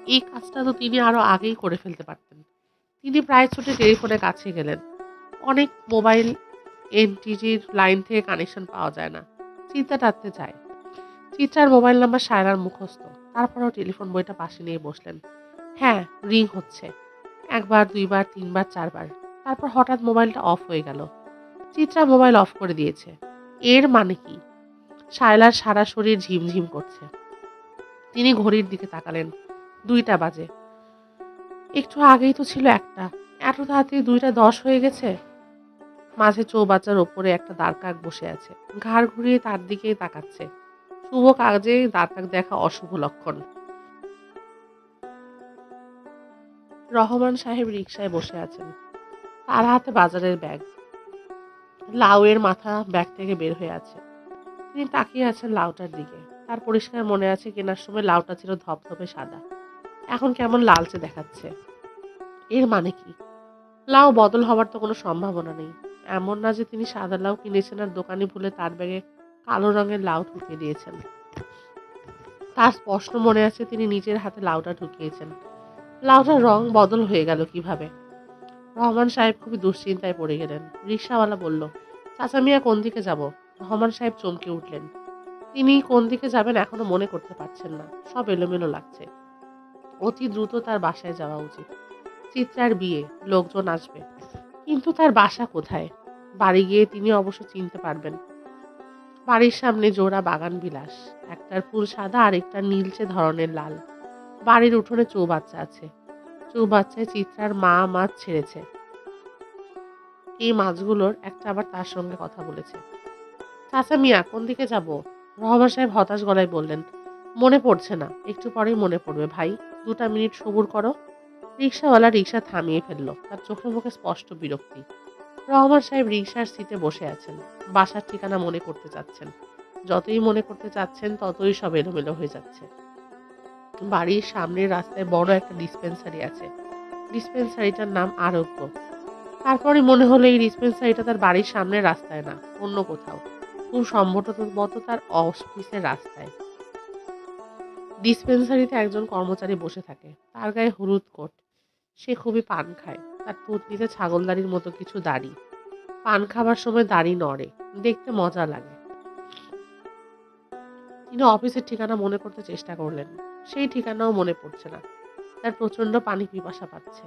এই কাজটা তো তিনি আরো আগেই করে ফেলতে পারতেন। তিনি প্রায় ছুটে টেলিফোনের কাছে গেলেন। অনেক মোবাইল এনটিজির লাইন থেকে কানেকশন পাওয়া যায় না। চিত্রা টানতে চায়। চিত্রার মোবাইল নাম্বার শায়লার মুখস্থ। তারপরেও টেলিফোন বইটা পাশে নিয়ে বসলেন। হ্যাঁ, রিং হচ্ছে। একবার, দুইবার, তিনবার, চারবার। তারপর হঠাৎ মোবাইলটা অফ হয়ে গেল। চিত্রা মোবাইল অফ করে দিয়েছে। এর মানে কি? শায়লার সারা শরীর ঝিমঝিম করছে। তিনি ঘড়ির দিকে তাকালেন। ২টা বাজে। একটু আগেই তো ছিল ১টা। এত তাড়াতাড়ি ২টা ১০ হয়ে গেছে। মাঝে চৌবাচ্চার ওপরে একটা দাঁড়কাক বসে আছে। ঘাড় ঘুরিয়ে তার দিকেই তাকাচ্ছে। শুভ কাজে দাঁড়কাক দেখা অশুভ লক্ষণ। রহমান সাহেব রিকশায় বসে আছেন। তার হাতে বাজারের ব্যাগ। লাউয়ের মাথা ব্যাগ থেকে বের হয়ে আছে। তিনি তাকিয়ে আছেন লাউটার দিকে। তার পরিষ্কার মনে আছে কেনার সময় লাউটা ছিল ধপধপে সাদা। এখন কেমন লালচে দেখাচ্ছে। এর মানে কি? লাউ বদল হওয়ার তো কোনো সম্ভাবনা নেই। এমন না যে তিনি সাদা লাউ কিনেছেন আর দোকানি ভুলে তার ব্যাগে কালো রঙের লাউ ঢুকিয়ে দিয়েছেন। তার স্পষ্ট মনে আছে তিনি নিজের হাতে লাউটা ঢুকিয়েছেন। লাউটার রং বদল হয়ে গেল কিভাবে? রহমান সাহেব খুবই দুশ্চিন্তায় পড়ে গেলেন। রিকশাওয়ালা বলল, চাচা মিয়া কোন দিকে যাব? রহমান সাহেব চমকে উঠলেন। তিনি কোন দিকে যাবেন এখনো মনে করতে পারছেন না। সব এলোমেলো লাগছে। অতি দ্রুত তার বাসায় যাওয়া উচিত। চিত্রার বিয়ে, লোকজন আসবে। কিন্তু তার বাসা কোথায়? বাড়ি গিয়ে তিনি অবশ্য চিনতে পারবেন। বাড়ির সামনে জোড়া বাগান বিলাস। একটার ফুল সাদা আর একটার নীলচে ধরনের লাল। বাড়ির উঠোনে চৌবাচ্চা আছে। চৌবাচ্চায় চিত্রার মা মাছ ছেড়েছে। এই মাছগুলোর একটা আবার তার সঙ্গে কথা বলেছে। চাচা মিয়া কোন দিকে যাব? রহমান সাহেব হতাশ গলায় বললেন, মনে পড়ছে না। একটু পরেই মনে পড়বে ভাই। 2টা মিনিট সবুর করো। রিকশাওয়ালা রিকশা থামিয়ে ফেলল। তার চোখে মুখে স্পষ্ট বিরক্তি। রহমান সাহেব রিকশার সিটে বসে আছেন। বাসার ঠিকানা মনে করতে চাচ্ছেন। যতই মনে করতে চাচ্ছেন ততই সব এলোমেলো হয়ে যাচ্ছে। বাড়ির সামনের রাস্তায় বড় একটা ডিসপেন্সারি আছে। ডিসপেন্সারিটার নাম আরোগ্য। তারপরে মনে হলো এই ডিসপেন্সারিটা তার বাড়ির সামনের রাস্তায় না, অন্য কোথাও। খুব সম্ভবত তার অফিসের রাস্তায়। ডিসপেন্সারিতে একজন কর্মচারী বসে থাকে। তার গায়ে হলুদ কোট। সে খুবই পান খায়। তার থুতনিতে ছাগলদাড়ির মতো কিছু দাড়ি। পান খাবার সময় দাড়ি নড়ে। দেখতে মজা লাগে। তিনি অফিসের ঠিকানা মনে করতে চেষ্টা করলেন। সেই ঠিকানাও মনে পড়ছে না। তার প্রচন্ড পানি পিপাসা পাচ্ছে।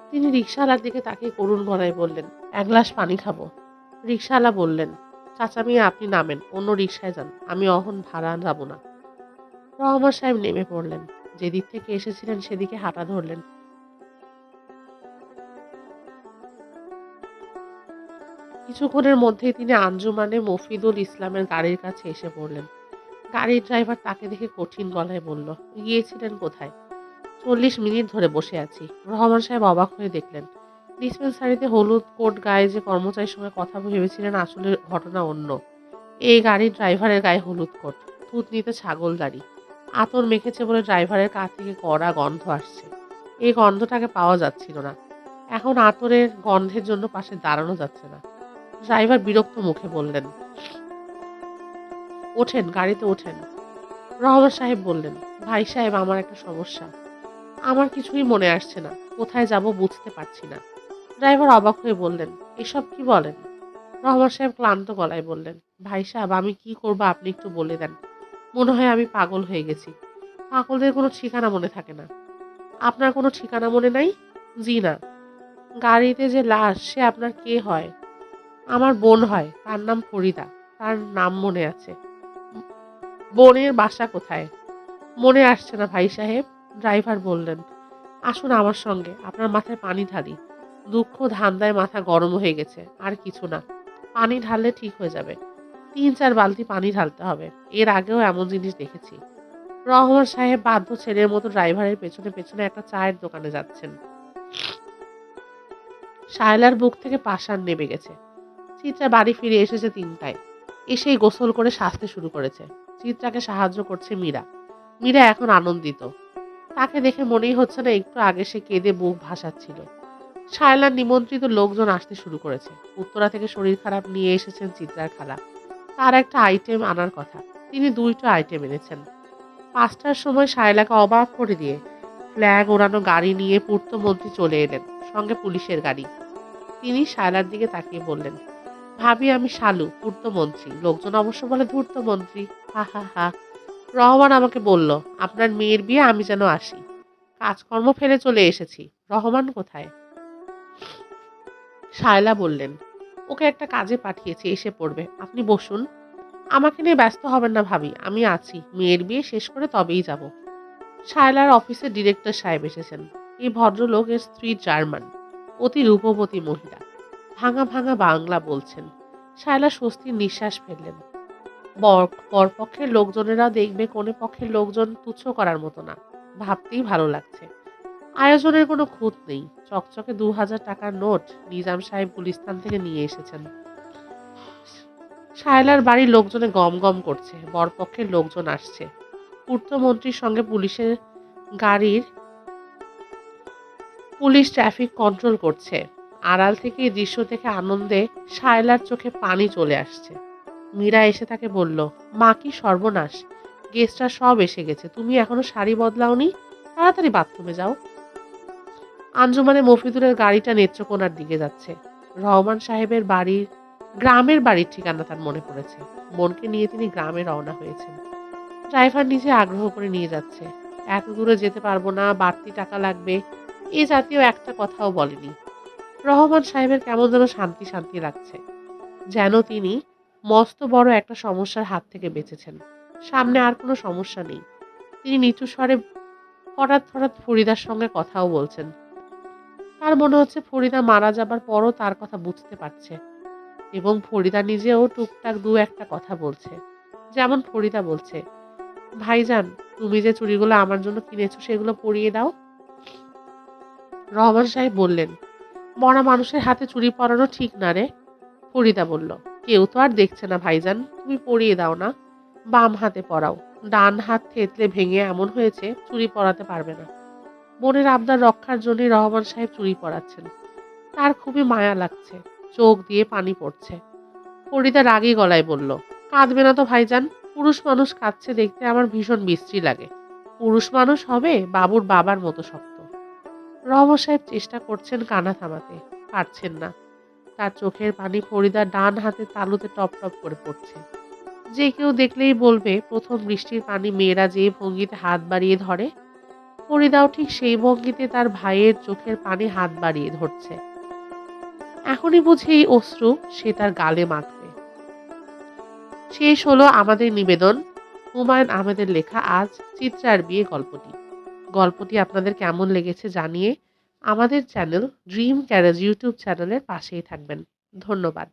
তিনি রিকশাওয়ালার দিকে তাকিয়ে করুণ গলায় বললেন, 1 গ্লাস পানি খাবো। রিকশাওয়ালা বললেন, চাচা মিয়া আপনি নামেন, অন্য রিকশায় যান। আমি অহন ভাড়া যাব না। রহমান সাহেব নেমে পড়লেন। যেদিক থেকে এসেছিলেন সেদিকে হাঁটা ধরলেন। কিছুক্ষণের মধ্যেই তিনি আঞ্জুমানে মফিদুল ইসলামের গাড়ির কাছে এসে পড়লেন। গাড়ির ড্রাইভার তাকে দেখে কঠিন গলায় বলল, গিয়েছিলেন কোথায়? 40 মিনিট ধরে বসে আছি। রহমান সাহেব অবাক হয়ে দেখলেন। ডিসপেন্সারিতে হলুদ কোট গায়ে যে কর্মচারীর সঙ্গে কথা ভেবেছিলেন আসলে ঘটনা অন্য। এই গাড়ির ড্রাইভারের গায়ে হলুদ কোট, থুতনিতে ছাগল দাড়ি। আতর মেখেছে বলে ড্রাইভারের কাছ থেকে কড়া গন্ধ আসছে। এই গন্ধটাকে পাওয়া যাচ্ছিল না। এখন আতরের গন্ধের জন্য পাশে দাঁড়ানো যাচ্ছে না। ড্রাইভার বিরক্ত মুখে বললেন, ওঠেন, গাড়িতে ওঠেন। রহমান সাহেব বললেন, ভাই সাহেব আমার একটা সমস্যা। আমার কিছুই মনে আসছে না। কোথায় যাব বুঝতে পারছি না। ড্রাইভার অবাক হয়ে বললেন, এসব কি বলেন? রহমান সাহেব ক্লান্ত গলায় বললেন, ভাই সাহেব আমি কি করব আপনি একটু বলে দেন। মনে হয় আমি পাগল হয়ে গেছি। পাগলদের কোনো ঠিকানা মনে থাকে না। আপনার কোনো ঠিকানা মনে নাই? জি না। গাড়িতে যে লাশ সে আপনার কে হয়? আমার বোন হয়। তার নাম ফরিদা। তার নাম মনে আছে। বোনের বাসা কোথায়? মনে আসছে না ভাই সাহেব। ড্রাইভার বললেন, আসুন আমার সঙ্গে, আপনার মাথায় পানি ঢালি। দুঃখ ধান্দায় মাথা গরম হয়ে গেছে, আর কিছু না। পানি ঢাললে ঠিক হয়ে যাবে। 3-4 বালতি পানি ঢালতে হবে। এর আগেও এমন জিনিস দেখেছি। রহমান সাহেব বাধ্য ছেলের মতো ড্রাইভারের পেছনে পেছনে একটা চায়ের দোকানে যাচ্ছেন। শায়লার বুক থেকে পাষাণ নেমে গেছে। চিত্রা বাড়ি ফিরে এসেছে 3টায়। এসেই গোসল করে সাজতে শুরু করেছে। চিত্রাকে সাহায্য করছে মীরা। মীরা এখন আনন্দিত। তাকে দেখে মনেই হচ্ছে না একটু আগে সে কেঁদে বুক ভাসাচ্ছিল। শায়লার নিমন্ত্রিত লোকজন আসতে শুরু করেছে। উত্তরা থেকে শরীর খারাপ নিয়ে এসেছেন চিত্রার খালা। তার একটা আইটেম আনার কথা। তিনি 2টা আইটেম এনেছেন। 5টার সময় শায়লাকে অবাক করে দিয়ে ফ্ল্যাগ ওড়ানো গাড়ি নিয়ে পূর্তমন্ত্রী চলে এলেন, সঙ্গে পুলিশের গাড়ি। তিনি শায়লার দিকে তাকিয়ে বললেন, ভাবি আমি শালু, পূর্তমন্ত্রী। লোকজন অবশ্য বলে ধূর্তমন্ত্রী। হা হা হা। রহমান আমাকে বলল, আপনার মেয়ের বিয়ে আমি যেন আসি। কাজকর্ম ফেলে চলে এসেছি। রহমান কোথায়? শায়লা বললেন, ওকে একটা কাজে পাঠিয়েছি, এসে পড়বে। আপনি বসুন। আমাকে নিয়ে ব্যস্ত হবেন না ভাবি, আমি আছি। মেয়ের বিয়ে শেষ করে তবেই যাব। শায়লার অফিসের ডিরেক্টর সাহেব এসেছেন। এই ভদ্রলোকের স্ত্রী জার্মান, অতি রূপবতী মহিলা। ভাঙা ভাঙা বাংলা বলছেন। শায়লা স্বস্তির নিঃশ্বাস ফেললেন। বরপক্ষের লোকজনেরা দেখবে কনে পক্ষের লোকজন তুচ্ছ করার মতো না। ভাবতেই ভালো লাগছে। আয়োজনের কোনো খুঁত নেই। চকচকে 2000 টাকার নোট নিজাম সাহেব গুলিস্তান থেকে নিয়ে এসেছেন। শায়লার বাড়ির লোকজনে গম গম করছে। বরপক্ষের লোকজন আসছে। পূর্তমন্ত্রীর সঙ্গে পুলিশের গাড়ির পুলিশ ট্রাফিক কন্ট্রোল করছে। আড়াল থেকে এই দৃশ্য দেখে আনন্দে শায়লার চোখে পানি চলে আসছে। মীরা এসে তাকে বলল, মা কি সর্বনাশ, গেস্টরা সব এসে গেছে, তুমি এখনো শাড়ি বদলাওনি, তাড়াতাড়ি বাথরুমে যাও। আঞ্জুমানে মফিদুলের গাড়িটা নেত্রকোনার দিকে যাচ্ছে। রহমান সাহেবের বাড়ির গ্রামের বাড়ির ঠিকানা তার মনে পড়েছে। বোনকে নিয়ে তিনি গ্রামে রওনা হয়েছেন। ড্রাইভার নিজে আগ্রহ করে নিয়ে যাচ্ছে। এত দূরে যেতে পারবো না, বাড়তি টাকা লাগবে, এ জাতীয় একটা কথাও বলেনি। রহমান সাহেবের কেমন যেন শান্তি শান্তি লাগছে, যেন তিনি মস্ত বড় একটা সমস্যার হাত থেকে বেঁচেছেন। সামনে আর কোনো সমস্যা নেই। তিনি নিচু স্বরে হঠাৎ হঠাৎ ফরিদার সঙ্গে কথাও বলছেন। তার মনে হচ্ছে ফরিদা মারা যাবার পরও তার কথা বুঝতে পারছে এবং ফরিদা নিজেও টুকটাক দু একটা কথা বলছে। যেমন ফরিদা বলছে, ভাইজান, তুমি যে চুড়িগুলো আমার জন্য কিনেছো সেগুলো পরিয়ে দাও। রহমান সাহেব বললেন, মরা মানুষের হাতে চুড়ি পরানো ঠিক না রে। ফরিদা বলল, কেউ তো আর দেখছে না ভাইজান, তুমি পরিয়ে দাও না, বাম হাতে পরাও, ডান হাত থেতলে ভেঙে এমন হয়েছে চুড়ি পরাতে পারবে না। বোনের আবদার রক্ষার জন্য রহমান সাহেব চুড়ি পরাচ্ছেন। তার খুবই মায়া লাগছে, চোখ দিয়ে পানি পড়ছে। ফরিদা রাগী গলায় বলল, কাঁদবে না তো ভাইজান, পুরুষ মানুষ কাঁদছে দেখতে আমার ভীষণ বিশ্রী লাগে। পুরুষ মানুষ হবে বাবুর বাবার মতো শক্ত। রহমান সাহেব চেষ্টা করছেন কান্না থামাতে, পারছেন না। তার চোখের পানি ফরিদার ডান হাতের তালুতে টপ টপ করে পড়ছে। যে কেউ দেখলেই বলবে প্রথম বৃষ্টির পানি মেয়েরা যে ভঙ্গিতে হাত বাড়িয়ে ধরে, ফরিদাও ঠিক সেই ভঙ্গিতে তার ভাইয়ের চোখের পানি হাত বাড়িয়ে ধরছে। এখনই বুঝি এই অশ্রু সে তার গালে মাখবে। শেষ হলো আমাদের নিবেদন, হুমায়ুন আহমেদের লেখা আজ চিত্রার বিয়ে গল্পটি। গল্পটি আপনাদের কেমন লেগেছে জানিয়ে আমাদের চ্যানেল ড্রিম ক্যারেজ ইউটিউব চ্যানেলের পাশেই থাকবেন। ধন্যবাদ।